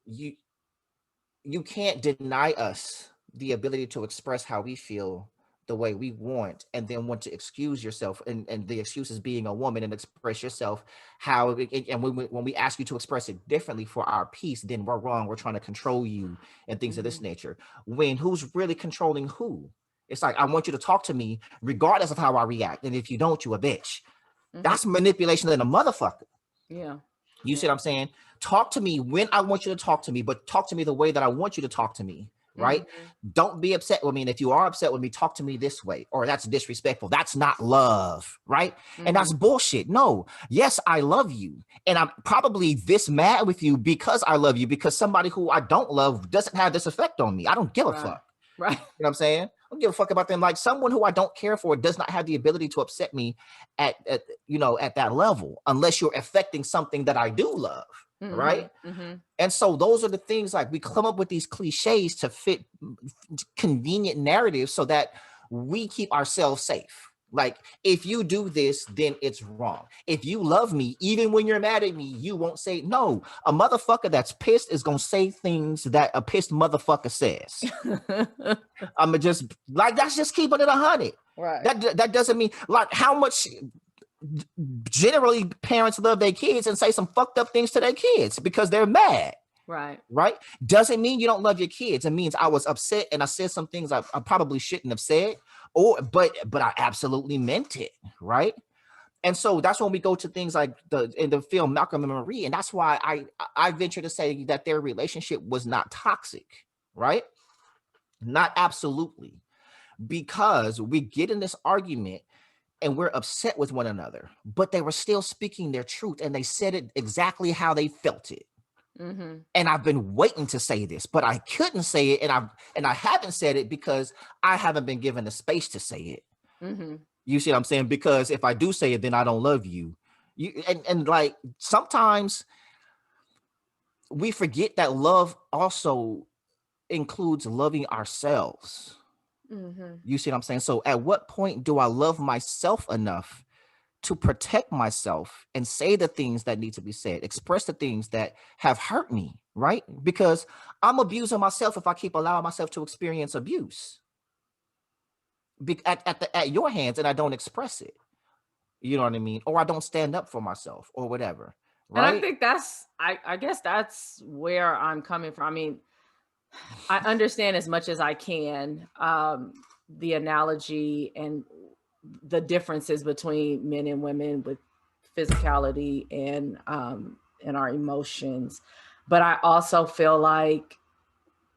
you can't deny us the ability to express how we feel the way we want, and then want to excuse yourself, and the excuse is being a woman, and express yourself how and when we ask you to express it differently for our peace, then we're wrong, we're trying to control you and things of this nature. When who's really controlling who? It's like, I want you to talk to me regardless of how I react, and if you don't, you a bitch. That's manipulation in a motherfucker. Yeah. You see what I'm saying? Talk to me when I want you to talk to me, but talk to me the way that I want you to talk to me, right? Don't be upset with me. And if you are upset with me, talk to me this way, or that's disrespectful. That's not love, right? And that's bullshit. No, yes, I love you. And I'm probably this mad with you because I love you, because somebody who I don't love doesn't have this effect on me. I don't give a fuck. Right. You know what I'm saying? I don't give a fuck about them. Like, someone who I don't care for does not have the ability to upset me at that level, unless you're affecting something that I do love. Right. And so those are the things, like, we come up with these cliches to fit convenient narratives so that we keep ourselves safe. Like, if you do this, then it's wrong. If you love me, even when you're mad at me, you won't say no. A motherfucker that's pissed is gonna say things that a pissed motherfucker says. I'm just like, that's just keeping it 100. Right. That doesn't mean, like, how much generally parents love their kids and say some fucked up things to their kids because they're mad. Right. Doesn't mean you don't love your kids. It means I was upset and I said some things I probably shouldn't have said, but I absolutely meant it. Right. And so that's when we go to things like in the film Malcolm and Marie. And that's why I venture to say that their relationship was not toxic. Right. Not absolutely. Because we get in this argument and we're upset with one another, but they were still speaking their truth, and they said it exactly how they felt it. And I've been waiting to say this, but I couldn't say it, and I haven't said it because I haven't been given the space to say it. You see what I'm saying? Because if I do say it, then I don't love you. And like, sometimes we forget that love also includes loving ourselves. You see what I'm saying? So at what point do I love myself enough to protect myself and say the things that need to be said, express the things that have hurt me, right? Because I'm abusing myself if I keep allowing myself to experience abuse at your hands, and I don't express it. You know what I mean? Or I don't stand up for myself or whatever. Right? And I think I guess that's where I'm coming from. I mean, I understand as much as I can the analogy and the differences between men and women with physicality and our emotions. But I also feel like,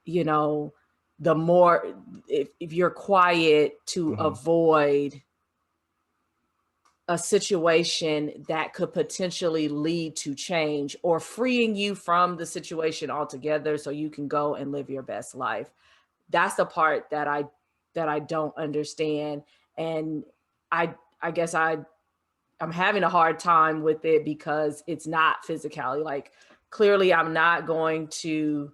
the more, if you're quiet to avoid a situation that could potentially lead to change, or freeing you from the situation altogether so you can go and live your best life. That's the part that I don't understand. And I guess I'm having a hard time with it because it's not physicality. Like, clearly I'm not going to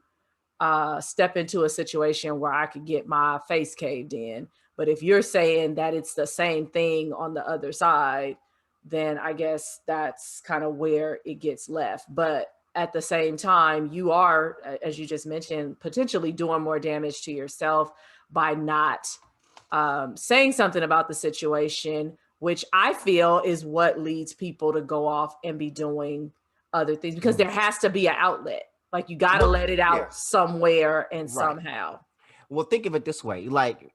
step into a situation where I could get my face caved in. But if you're saying that it's the same thing on the other side, then I guess that's kind of where it gets left. But at the same time, you are, as you just mentioned, potentially doing more damage to yourself by not saying something about the situation, which I feel is what leads people to go off and be doing other things, because there has to be an outlet. Like, you got to let it out somewhere and somehow. Well, think of it this way. Like,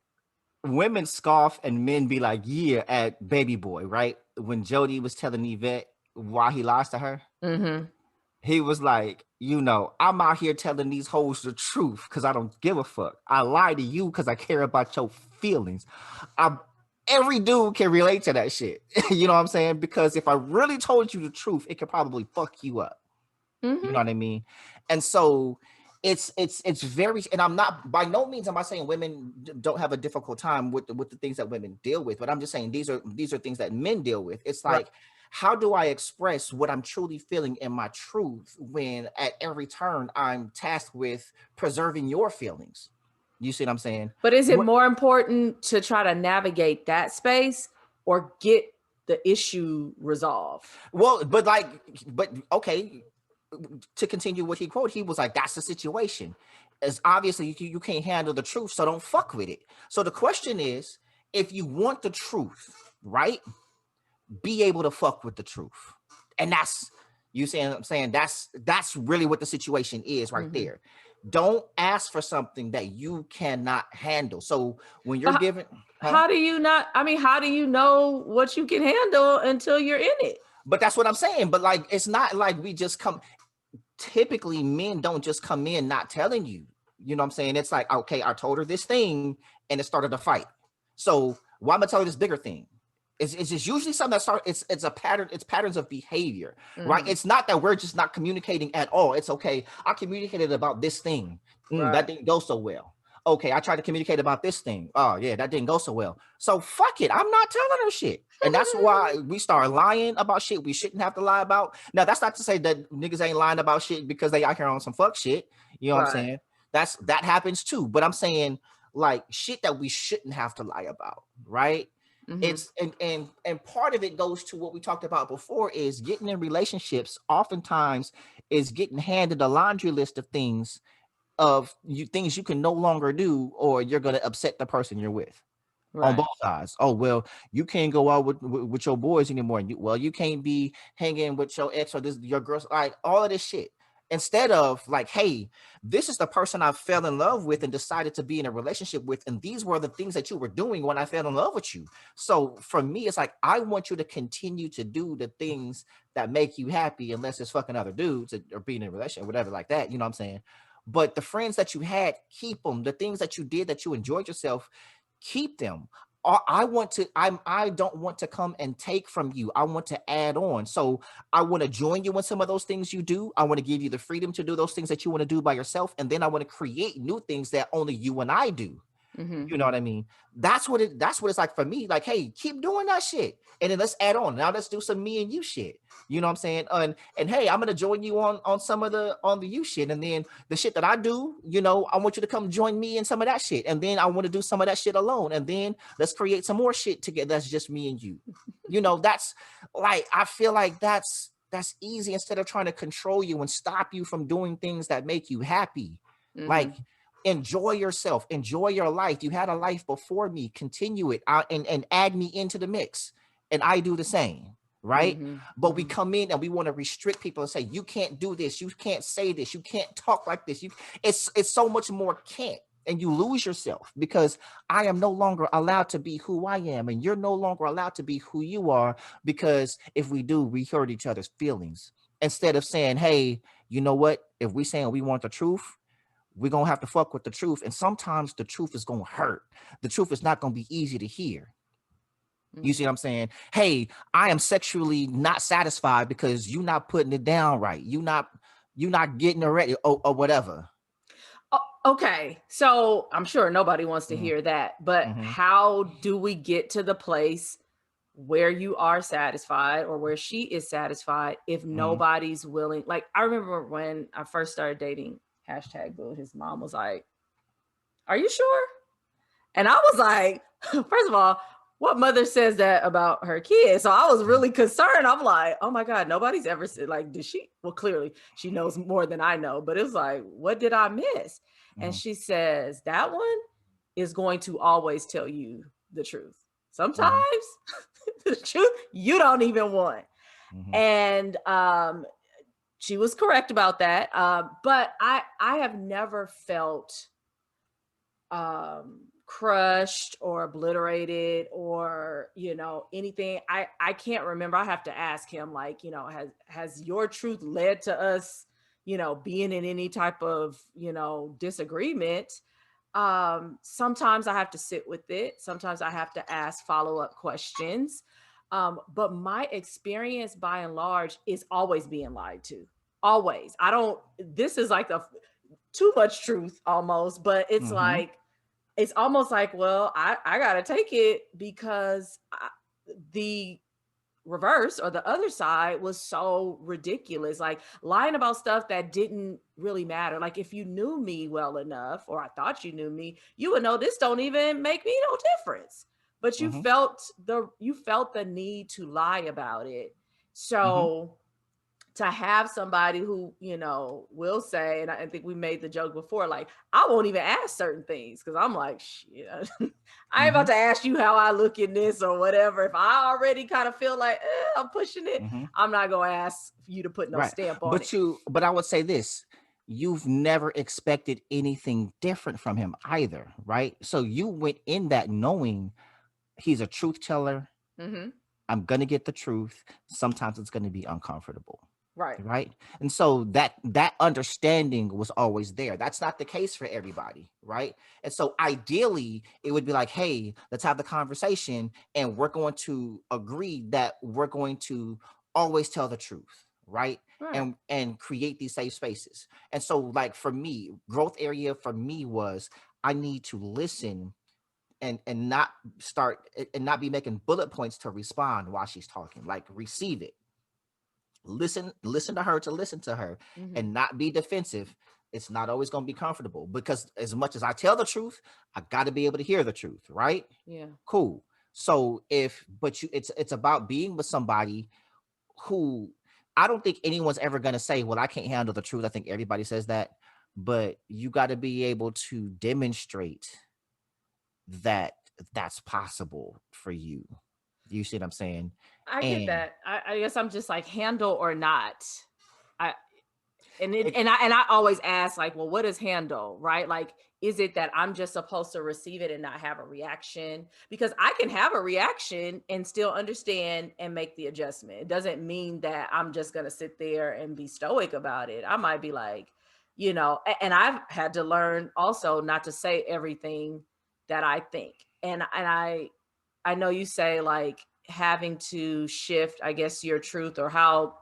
women scoff and men be like, yeah, at Baby Boy, right? When Jody was telling Yvette why he lies to her, he was like, I'm out here telling these hoes the truth because I don't give a fuck. I lie to you because I care about your feelings. Every dude can relate to that shit. You know what I'm saying? Because if I really told you the truth, it could probably fuck you up. You know what I mean? And so it's very, and I'm not, by no means am I saying women don't have a difficult time with the things that women deal with, but I'm just saying these are things that men deal with. It's like, how do I express what I'm truly feeling in my truth when at every turn I'm tasked with preserving your feelings? You see what I'm saying? But is it more important to try to navigate that space or get the issue resolved? Well, but okay. to continue what he quoted, he was like, that's the situation. As obviously you can't handle the truth, so don't fuck with it. So the question is, if you want the truth, right, be able to fuck with the truth. And that's, you saying, I'm saying that's really what the situation is right there. Don't ask for something that you cannot handle. So when you're given, how do you not, I mean, how do you know what you can handle until you're in it? But that's what I'm saying. But like, it's not like we just come, typically men don't just come in not telling you. You know what I'm saying? It's like, okay, I told her this thing and it started a fight. So why am I telling you this bigger thing? It's just usually something that starts, it's a pattern, it's patterns of behavior, right? It's not that we're just not communicating at all. It's okay, I communicated about this thing. That didn't go so well. Okay, I tried to communicate about this thing. Oh yeah, that didn't go so well. So fuck it, I'm not telling her shit. And that's why we start lying about shit we shouldn't have to lie about. Now, that's not to say that niggas ain't lying about shit because they out here on some fuck shit. You know what I'm saying? That happens too. But I'm saying like shit that we shouldn't have to lie about, right? It's and part of it goes to what we talked about before, is getting in relationships oftentimes is getting handed a laundry list of things things you can no longer do, or you're going to upset the person you're with. On both sides. Oh, well, you can't go out with your boys anymore. You can't be hanging with your ex or your girls, like all of this shit. Instead of like, hey, this is the person I fell in love with and decided to be in a relationship with, and these were the things that you were doing when I fell in love with you. So for me, it's like, I want you to continue to do the things that make you happy, unless it's fucking other dudes or being in a relationship or whatever like that. You know what I'm saying? But the friends that you had, keep them. The things that you did that you enjoyed yourself, keep them. I don't want to come and take from you. I want to add on. So I want to join you in some of those things you do. I want to give you the freedom to do those things that you want to do by yourself. And then I want to create new things that only you and I do. You know what I mean? That's what it's like for me. Like, hey, keep doing that shit. And then let's add on. Now let's do some me and you shit. You know what I'm saying? And hey, I'm gonna join you on some of the you shit. And then the shit that I do, you know, I want you to come join me in some of that shit. And then I want to do some of that shit alone. And then let's create some more shit together. That's just me and you. You know, that's like, I feel like that's easy, instead of trying to control you and stop you from doing things that make you happy. Like, enjoy yourself, enjoy your life. You had a life before me, continue it and add me into the mix. And I do the same, right? But we come in and we want to restrict people and say, you can't do this, you can't say this, you can't talk like this. It's so much more can't. And you lose yourself, because I am no longer allowed to be who I am, and you're no longer allowed to be who you are, because if we do, we hurt each other's feelings. Instead of saying, hey, you know what? If we saying we want the truth, we're going to have to fuck with the truth. And sometimes the truth is going to hurt. The truth is not going to be easy to hear. You see what I'm saying? Hey, I am sexually not satisfied because you're not putting it down right. You're not getting it ready or whatever. Okay. So I'm sure nobody wants to hear that, but how do we get to the place where you are satisfied, or where she is satisfied, if nobody's willing? Like, I remember when I first started dating #boo, his mom was like, are you sure? And I was like, first of all, what mother says that about her kids? So I was really concerned. I'm like, oh my God, nobody's ever said, like, did she? Well, clearly she knows more than I know, but it was like, what did I miss? And she says, that one is going to always tell you the truth. Sometimes the truth you don't even want. And she was correct about that. But I have never felt crushed or obliterated or, you know, anything. I can't remember. I have to ask him, like, you know, has your truth led to us, you know, being in any type of, you know, disagreement? Sometimes I have to sit with it. Sometimes I have to ask follow-up questions. But my experience by and large is always being lied to. Always. This is like too much truth almost, but it's like, it's almost like, well, I got to take it, because the reverse or the other side was so ridiculous, like lying about stuff that didn't really matter. Like, if you knew me well enough, or I thought you knew me, you would know this don't even make me no difference. But you felt the need to lie about it. So to have somebody who, you know, will say, and I think we made the joke before, like, I won't even ask certain things because I'm like, shit, I ain't about to ask you how I look in this or whatever. If I already kind of feel like I'm pushing it, I'm not going to ask you to put no stamp on it. But I would say this, you've never expected anything different from him either, right? So you went in that knowing he's a truth teller. I'm going to get the truth. Sometimes it's going to be uncomfortable. Right. And so that understanding was always there. That's not the case for everybody. Right. And so ideally it would be like, hey, let's have the conversation and we're going to agree that we're going to always tell the truth. Right. And create these safe spaces. And so like for me, growth area for me was I need to listen and not be making bullet points to respond while she's talking, like receive it. Listen to her and not be defensive. It's not always going to be comfortable because as much as I tell the truth, I got to be able to hear the truth, right? Yeah. Cool. So it's about being with somebody who I don't think anyone's ever going to say, well, I can't handle the truth. I think everybody says that, but you got to be able to demonstrate that that's possible for you. You see what I'm saying? I get that. I guess I'm just like handle or not. I always ask like, well, what is handle, right? Like, is it that I'm just supposed to receive it and not have a reaction? Because I can have a reaction and still understand and make the adjustment. It doesn't mean that I'm just going to sit there and be stoic about it. I might be like, you know, and I've had to learn also not to say everything that I think. And I know you say like having to shift, I guess, your truth or how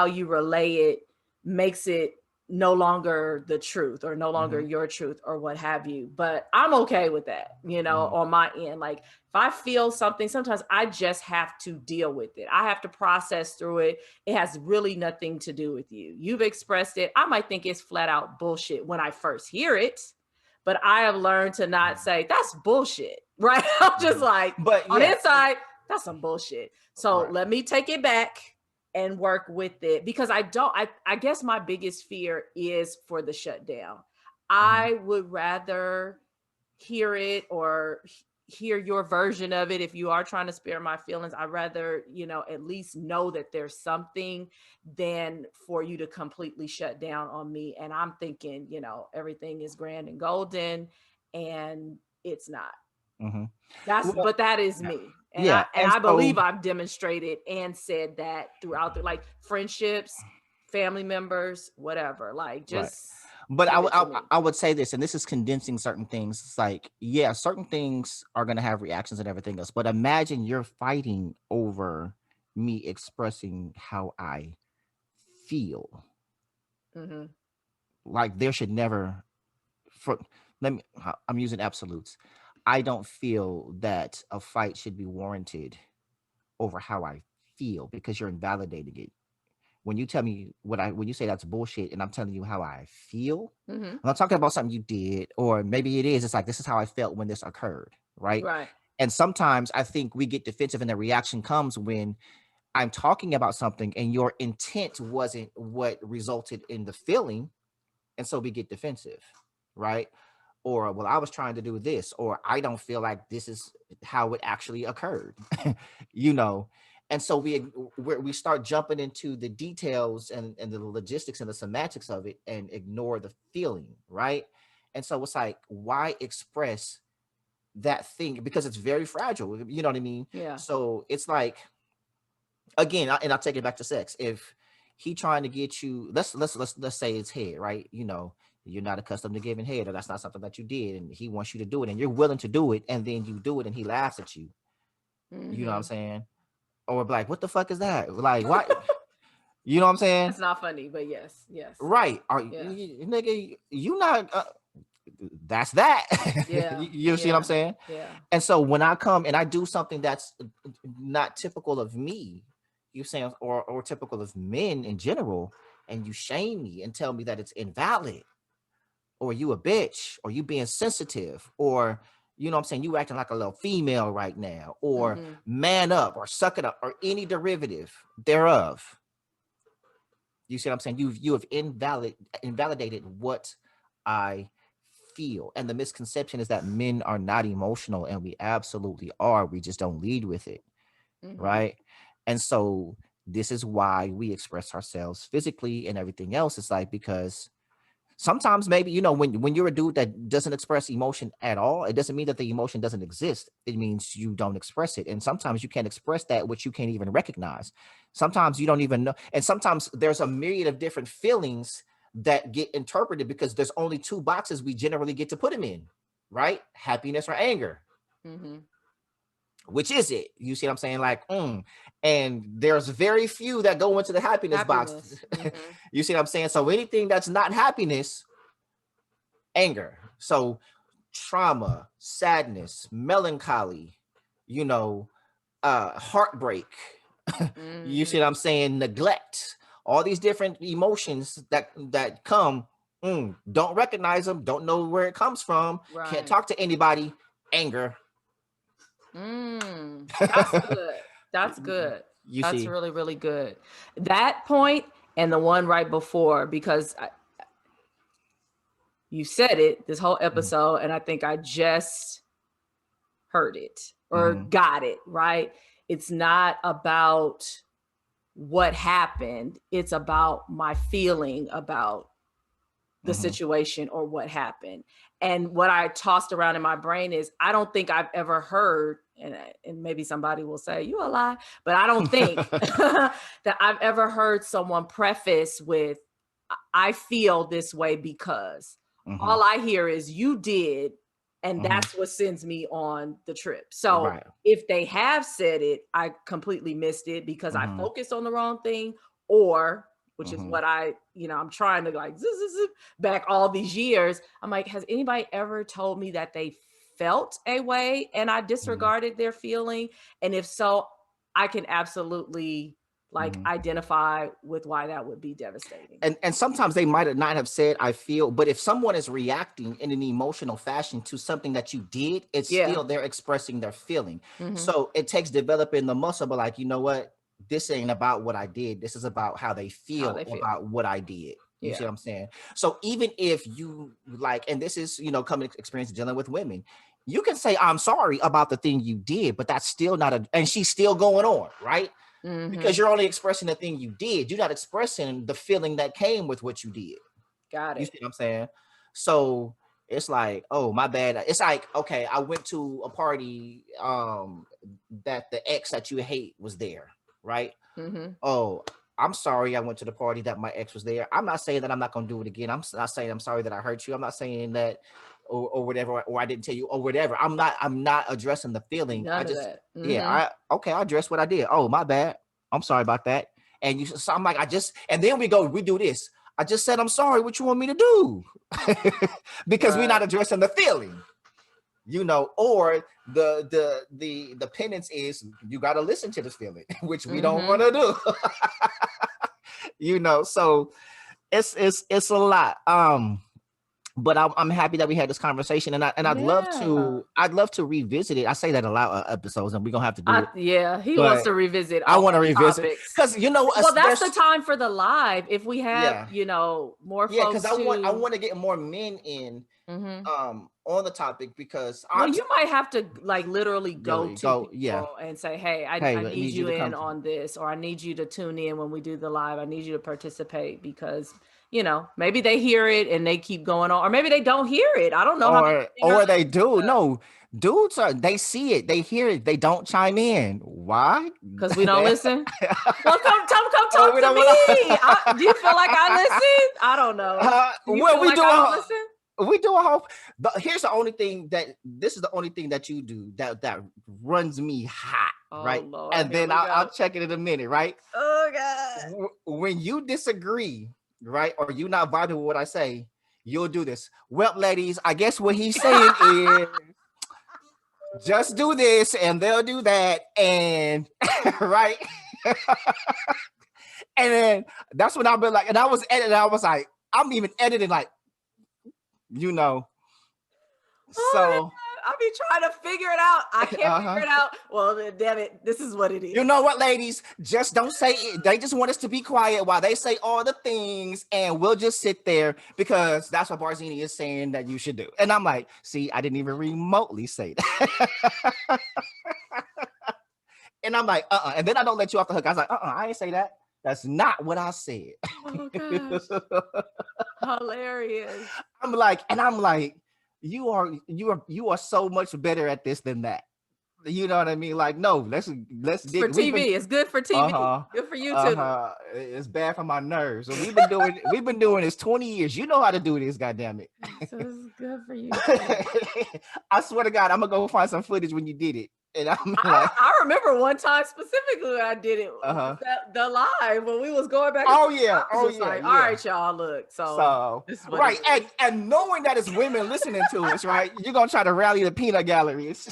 you relay it makes it no longer the truth or no longer your truth or what have you. But I'm okay with that, you know, on my end. Like if I feel something, sometimes I just have to deal with it. I have to process through it. It has really nothing to do with you. You've expressed it. I might think it's flat out bullshit when I first hear it, but I have learned to not say that's bullshit, right? I'm just like, but on the inside, that's some bullshit. So let me take it back and work with it because I guess my biggest fear is for the shutdown. I would rather hear it or hear your version of it. If you are trying to spare my feelings, I'd rather, you know, at least know that there's something than for you to completely shut down on me. And I'm thinking, you know, everything is grand and golden and it's not. But that is me. And I believe I've demonstrated and said that throughout like friendships, family members, whatever, like just. But I would say this, and this is condensing certain things. It's like, yeah, certain things are going to have reactions and everything else. But imagine you're fighting over me expressing how I feel. Like there should never, I'm using absolutes. I don't feel that a fight should be warranted over how I feel because you're invalidating it. When you tell me when you say that's bullshit and I'm telling you how I feel, I'm not talking about something you did, or maybe it is, it's like, this is how I felt when this occurred. Right. And sometimes I think we get defensive and the reaction comes when I'm talking about something and your intent wasn't what resulted in the feeling. And so we get defensive. Right. Or, well, I was trying to do this, or I don't feel like this is how it actually occurred, you know? And so we start jumping into the details and the logistics and the semantics of it and ignore the feeling, right? And so it's like, why express that thing? Because it's very fragile, you know what I mean? Yeah. So it's like, again, and I'll take it back to sex. If he trying to get you, let's say it's head, right? You know, you're not accustomed to giving head, or that's not something that you did, and he wants you to do it, and you're willing to do it, and then you do it, and he laughs at you. You know what I'm saying? Or like, what the fuck is that? Like, why? You know what I'm saying? It's not funny, but yes. Right? Nigga, you not? That's that. Yeah. You see what I'm saying? Yeah. And so when I come and I do something that's not typical of me, you saying, or typical of men in general, and you shame me and tell me that it's invalid, or you a bitch, or you being sensitive, or you know what I'm saying, you acting like a little female right now, or man up, or suck it up, or any derivative thereof. You see what I'm saying? You have invalidated what I feel. And the misconception is that men are not emotional, and we absolutely are. We just don't lead with it. Right. And so this is why we express ourselves physically and everything else. It's like, because sometimes maybe, when you're a dude that doesn't express emotion at all, it doesn't mean that the emotion doesn't exist. It means you don't express it. And sometimes you can't express that which you can't even recognize. Sometimes you don't even know. And sometimes there's a myriad of different feelings that get interpreted, because there's only two boxes we generally get to put them in, right? Happiness or anger. Which is it? You see what I'm saying? Like, and there's very few that go into the happiness box. You see what I'm saying? So anything that's not happiness, anger. So trauma, sadness, melancholy, heartbreak. You see what I'm saying? Neglect. All these different emotions that come, don't recognize them, don't know where it comes from, can't talk to anybody, anger. That's good. That's good. That's see? really, really good. That point and the one right before, because you said it this whole episode, and I think I just heard it or got it, right? It's not about what happened. It's about my feeling about the situation or what happened. And what I tossed around in my brain is, I don't think I've ever heard, and maybe somebody will say you a lie, but I don't think that I've ever heard someone preface with, I feel this way because. All I hear is you did, and that's what sends me on the trip. So if they have said it, I completely missed it because I focused on the wrong thing, or which is what I'm trying to like back all these years. I'm like, has anybody ever told me that they felt a way and I disregarded their feeling? And if so, I can absolutely identify with why that would be devastating. And sometimes they might not have said I feel, but if someone is reacting in an emotional fashion to something that you did, it's still they're expressing their feeling. So it takes developing the muscle, but like, you know what? This ain't about what I did. This is about how they feel about what I did. You see what I'm saying? So even if you and this is, coming experience dealing with women, you can say, I'm sorry about the thing you did, but that's still not and she's still going on, right? Because you're only expressing the thing you did. You're not expressing the feeling that came with what you did. Got it. You see what I'm saying? So it's like, oh, my bad. It's like, okay, I went to a party that the ex that you hate was there, right? Oh, I'm sorry I went to the party that my ex was there. I'm not saying that I'm not going to do it again. I'm not saying I'm sorry that I hurt you. I'm not saying that or whatever, or I didn't tell you or whatever. I'm not addressing the feeling. None I just, of I that. addressed what I did. Oh, my bad. I'm sorry about that. And so I'm like, and then we do this. I just said, I'm sorry. What you want me to do? Because we're not addressing the feeling, or the penance is you got to listen to the feeling, which we don't want to do. So it's a lot. But I'm happy that we had this conversation, and I'd love to revisit it. I say that a lot of episodes, and we're gonna have to do it. Yeah, he wants to revisit. I want to revisit because well, that's the time for the live. If we have more folks, because I want to get more men in on the topic, because you might have to literally go to people and say, hey, I need you in on this, or I need you to tune in when we do the live. I need you to participate because maybe they hear it and they keep going on, or maybe they don't hear it. I don't know. Or they do. No, dudes they see it, they hear it, they don't chime in. Why? Because we don't listen. Well, come talk to me. Do you feel like I listen? I don't know. We do a whole. Here's the only thing this is the only thing that you do that runs me hot, right? Lord, and then I'll check it in a minute, right? Oh God. When you disagree, right, or you not vibing with what I say, you'll do this. Well, ladies, I guess what he's saying is just do this, and they'll do that, and right. And then that's when I'll be like, and I was editing. I was like, I'm even editing like. So I be trying to figure it out. I can't figure it out. Well, then, damn it, this is what it is. You know what, ladies? Just don't say it. They just want us to be quiet while they say all the things, and we'll just sit there because that's what Barzini is saying that you should do. And I'm like, see, I didn't even remotely say that. And I'm like, and then I don't let you off the hook. I was like, I ain't say that. That's not what I said. Oh gosh. Hilarious. I'm like, you are so much better at this than that. You know what I mean? Like, no, let's it's for TV. It's good for TV. Good for YouTube. It's bad for my nerves. So we've been doing this 20 years. You know how to do this, goddamn it. So it's good for you. I swear to God, I'm gonna go find some footage when you did it. And I remember one time specifically when I did it, the live when we was going back. Oh yeah. Like, all right, y'all, look. So right, and knowing that it's women listening to us, right? You're gonna try to rally the peanut galleries.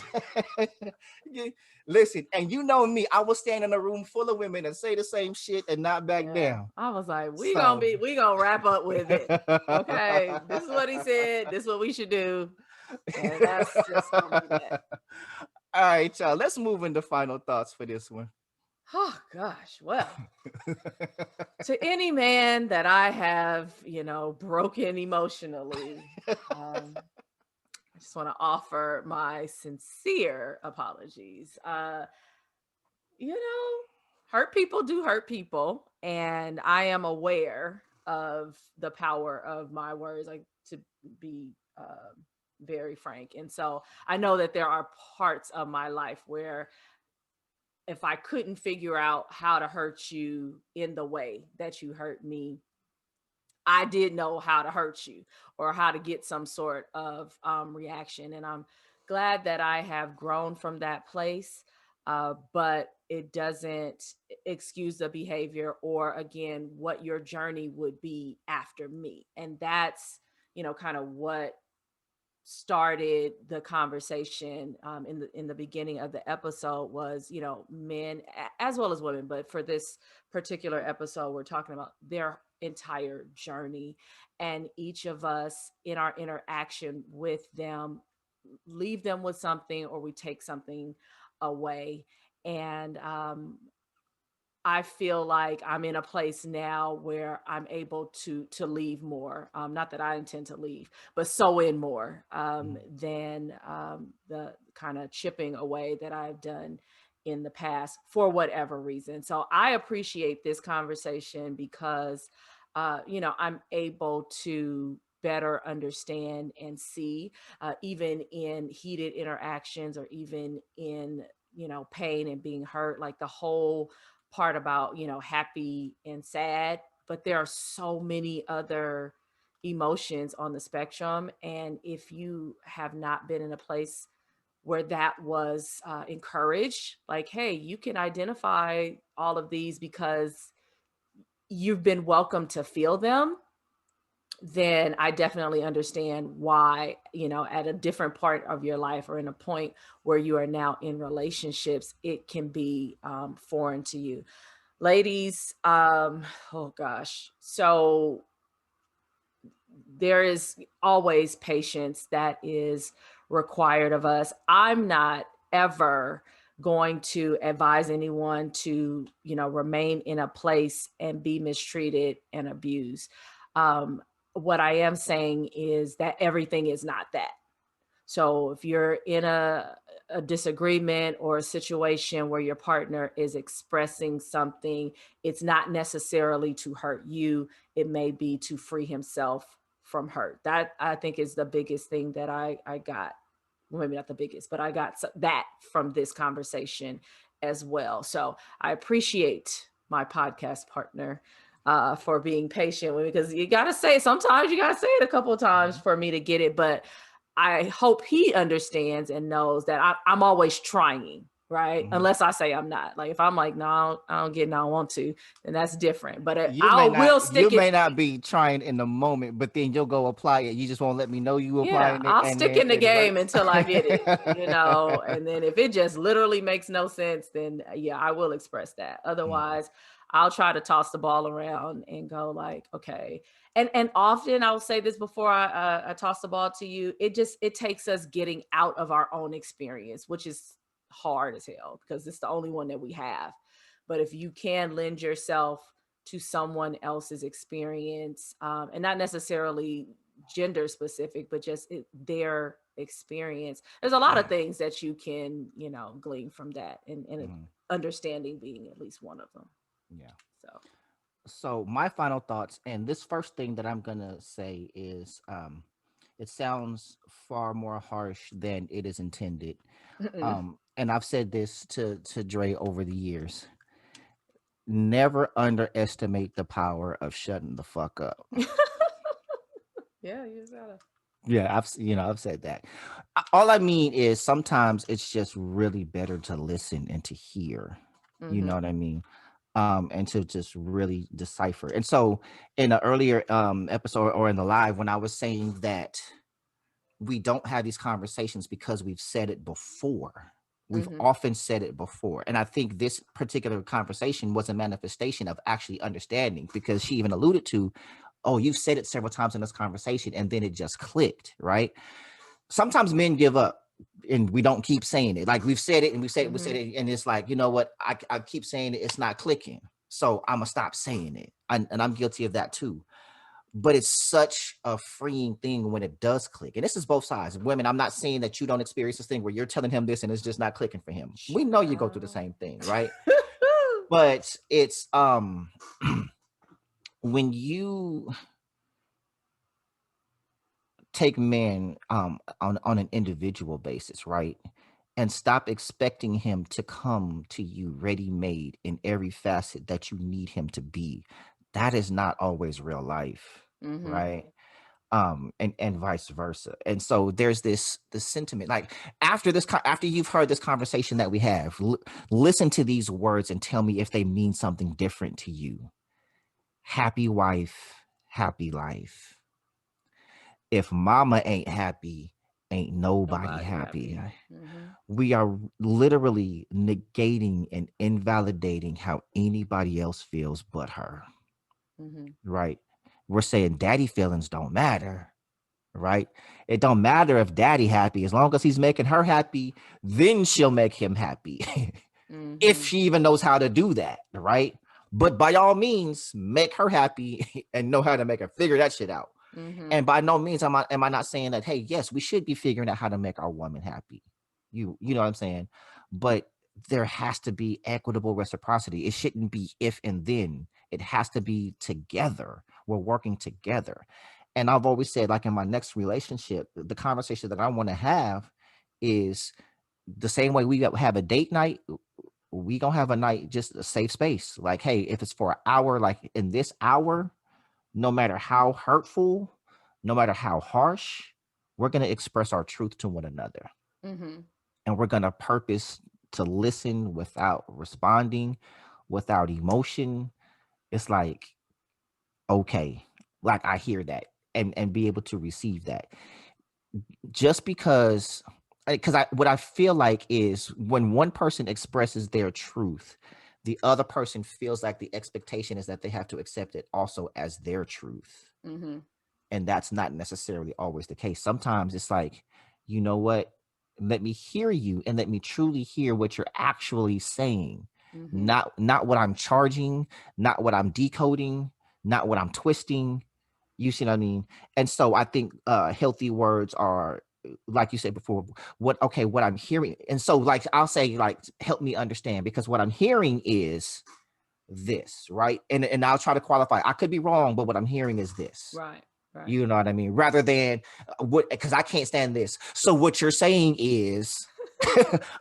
Listen, and you know me, I will stand in a room full of women and say the same shit and not back down. I was like, we gonna wrap up with it. Okay, this is what he said. This is what we should do. And that's just gonna be that. All right, y'all. Let's move into final thoughts for this one. Oh gosh, well, to any man that I have, broken emotionally, I just want to offer my sincere apologies. Hurt people do hurt people, and I am aware of the power of my words, like to be very frank. And so I know that there are parts of my life where if I couldn't figure out how to hurt you in the way that you hurt me, I did know how to hurt you or how to get some sort of reaction. And I'm glad that I have grown from that place, but it doesn't excuse the behavior or, again, what your journey would be after me. And that's, kind of what started the conversation in the beginning of the episode was, men as well as women, but for this particular episode, we're talking about their entire journey, and each of us in our interaction with them leave them with something or we take something away. And I feel like I'm in a place now where I'm able to leave more. Not that I intend to leave, but sow in more than the kind of chipping away that I've done in the past for whatever reason. So I appreciate this conversation because, I'm able to better understand and see, even in heated interactions or even in, pain and being hurt, like the whole part about, happy and sad, but there are so many other emotions on the spectrum. And if you have not been in a place where that was encouraged, like, hey, you can identify all of these because you've been welcome to feel them, then I definitely understand why, at a different part of your life or in a point where you are now in relationships, it can be foreign to you. Ladies, oh gosh. So there is always patience that is required of us. I'm not ever going to advise anyone to, remain in a place and be mistreated and abused. What I am saying is that everything is not that. So if you're in a disagreement or a situation where your partner is expressing something, it's not necessarily to hurt you. It may be to free himself from hurt. That I think is the biggest thing that I got. Well, maybe not the biggest, but I got that from this conversation as well. So I appreciate my podcast partner for being patient with me, because you got to say it. Sometimes you got to say it a couple of times for me to get it. But I hope he understands and knows that I'm always trying, right? Mm-hmm. Unless I say I'm not. Like if I'm like, no, I don't get it, I don't want to, then that's different. But will stick it. You may not be trying in the moment, but then you'll go apply it. You just won't let me know you applying it. I'll stick in the game until I get it, and then if it just literally makes no sense, then yeah, I will express that. Otherwise, I'll try to toss the ball around and go like, okay. And often I'll say this before I toss the ball to you. It takes us getting out of our own experience, which is hard as hell because it's the only one that we have. But if you can lend yourself to someone else's experience, and not necessarily gender specific, but just their experience, there's a lot of things that you can, glean from that, and understanding being at least one of them. Yeah. So So my final thoughts, and this first thing that I'm gonna say is, it sounds far more harsh than it is intended. And I've said this to Dre over the years. Never underestimate the power of shutting the fuck up. yeah, you just gotta. Yeah, I've said that. All I mean is sometimes it's just really better to listen and to hear. You know what I mean? And to just really decipher. And so in an earlier episode or in the live, when I was saying that we don't have these conversations because we've said it before. We've often said it before. And I think this particular conversation was a manifestation of actually understanding, because she even alluded to, oh, you've said it several times in this conversation and then it just clicked, right? Sometimes men give up and we don't keep saying it. Like we've said it and we said it, and it's like, you know what? I keep saying it, it's not clicking. So I'm gonna stop saying it. And I'm guilty of that too. But it's such a freeing thing when it does click. And this is both sides. Women, I'm not saying that you don't experience this thing where you're telling him this and it's just not clicking for him. We know you go through the same thing, right? But it's when you take men on an individual basis, right? And stop expecting him to come to you ready-made in every facet that you need him to be. That is not always real life, right? And vice versa. And so there's this sentiment, like after you've heard this conversation that we have, listen to these words and tell me if they mean something different to you. Happy wife, happy life. If mama ain't happy, ain't nobody happy. We are literally negating and invalidating how anybody else feels but her. Right? We're saying daddy feelings don't matter. Right? It don't matter if daddy happy, as long as he's making her happy, then she'll make him happy. If she even knows how to do that, right? But by all means, make her happy and know how to make her figure that shit out. And by no means am I not saying that, hey, yes, we should be figuring out how to make our woman happy. You know what I'm saying? But there has to be equitable reciprocity. It shouldn't be if and then. It has to be together. We're working together. And I've always said, like in my next relationship, the conversation that I want to have is the same way we have a date night. We gonna have a night, just a safe space. Like, hey, if it's for an hour, like in this hour, no matter how hurtful, no matter how harsh, we're going to express our truth to one another. And we're going to purpose to listen without responding, without emotion. It's like, okay, like I hear that, and be able to receive that. Just because what I feel like is when one person expresses their truth, the other person feels like the expectation is that they have to accept it also as their truth. And that's not necessarily always the case. Sometimes it's like, you know what? Let me hear you and let me truly hear what you're actually saying. Not what I'm charging, not what I'm decoding, not what I'm twisting. You see what I mean? And so I think healthy words are, like you said before, what I'm hearing. And so like I'll say, like, help me understand, because what I'm hearing is this, right? And I'll try to qualify. I could be wrong, but what I'm hearing is this. Right. You know what I mean? Rather than because I can't stand this. So what you're saying is,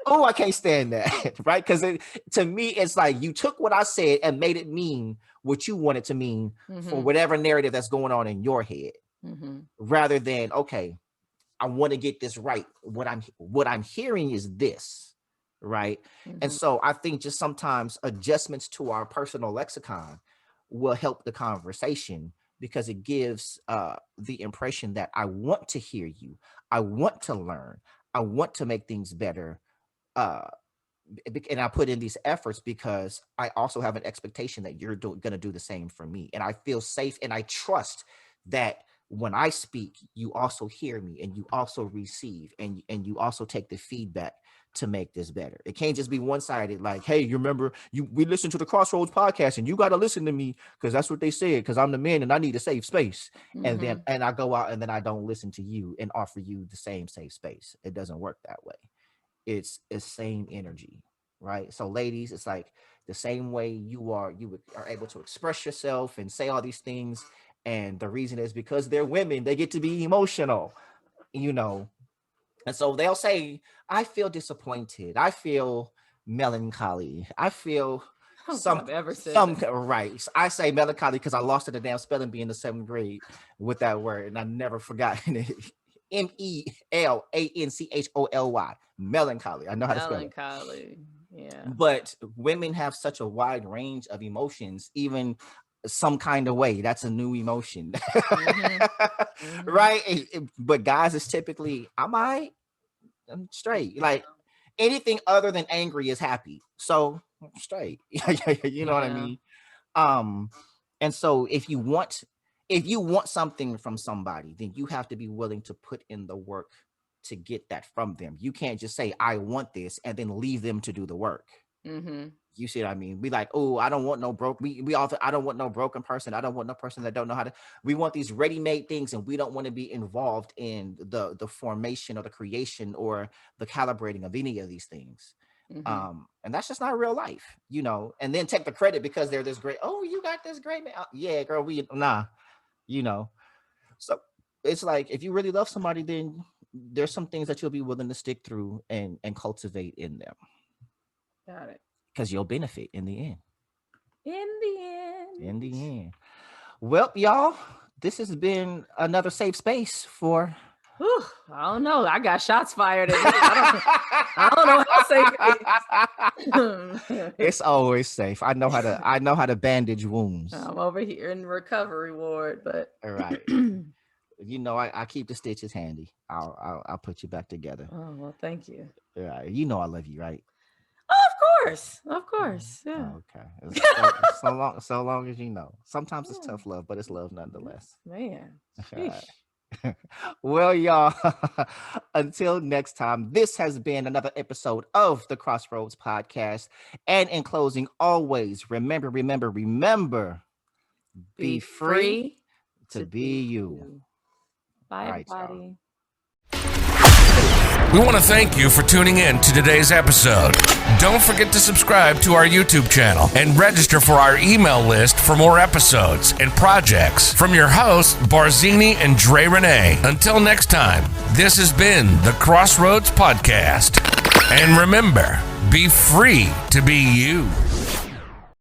oh, I can't stand that, right? Because to me, it's like you took what I said and made it mean what you want it to mean for whatever narrative that's going on in your head, rather than, okay, I want to get this right. What I'm hearing is this, right? And so I think just sometimes adjustments to our personal lexicon will help the conversation, because it gives the impression that I want to hear you, I want to learn, I want to make things better, and I put in these efforts because I also have an expectation that you're going to do the same for me. And I feel safe and I trust that when I speak, you also hear me and you also receive and you also take the feedback to make this better. It can't just be one-sided. Like, hey, you remember we listened to the Crossroads podcast and you got to listen to me because that's what they said, because I'm the man and I need a safe space. And then I go out and then I don't listen to you and offer you the same safe space. It doesn't work that way. It's the same energy, right? So ladies, it's like the same way you are able to express yourself and say all these things. And the reason is because they're women, they get to be emotional, and so they'll say, I feel disappointed. I feel melancholy. I feel right. I say melancholy because I lost it a damn spelling bee in the 7th grade with that word. And I never forgotten it. MELANCHOLY, melancholy. I know how to spell it. Melancholy. Yeah. But women have such a wide range of emotions, even some kind of way. That's a new emotion. Right? But guys is typically, I'm straight. Like anything other than angry is happy. So I'm straight. You know what I mean? And so if you want something from somebody, then you have to be willing to put in the work to get that from them. You can't just say, I want this, and then leave them to do the work. You see what I mean? We like, oh, I don't want no broke. I don't want no broken person. I don't want no person that don't know how to. We want these ready-made things, and we don't want to be involved in the formation or the creation or the calibrating of any of these things. And that's just not real life, And then take the credit because they're this great. Oh, you got this great man. Yeah, girl. So it's like if you really love somebody, then there's some things that you'll be willing to stick through and cultivate in them. Got it. Because you'll benefit in the end. In the end. Well, y'all, this has been another safe space for. Whew, I don't know. I got shots fired at me. I don't know how safe it is. It's always safe. I know how to bandage wounds. I'm over here in recovery ward, but all right. I keep the stitches handy. I'll put you back together. Oh well, thank you. All right. I love you, right? Of course. Yeah. Okay. So long as you know. Sometimes it's tough love, but it's love nonetheless. Man. Well, y'all, until next time, this has been another episode of the Crossroads Podcast. And in closing, always remember, be free to be you. Bye, everybody. Y'all. We want to thank you for tuning in to today's episode. Don't forget to subscribe to our YouTube channel and register for our email list for more episodes and projects from your hosts, Barzini and Dre Renee. Until next time, this has been the Crossroads Podcast. And remember, be free to be you.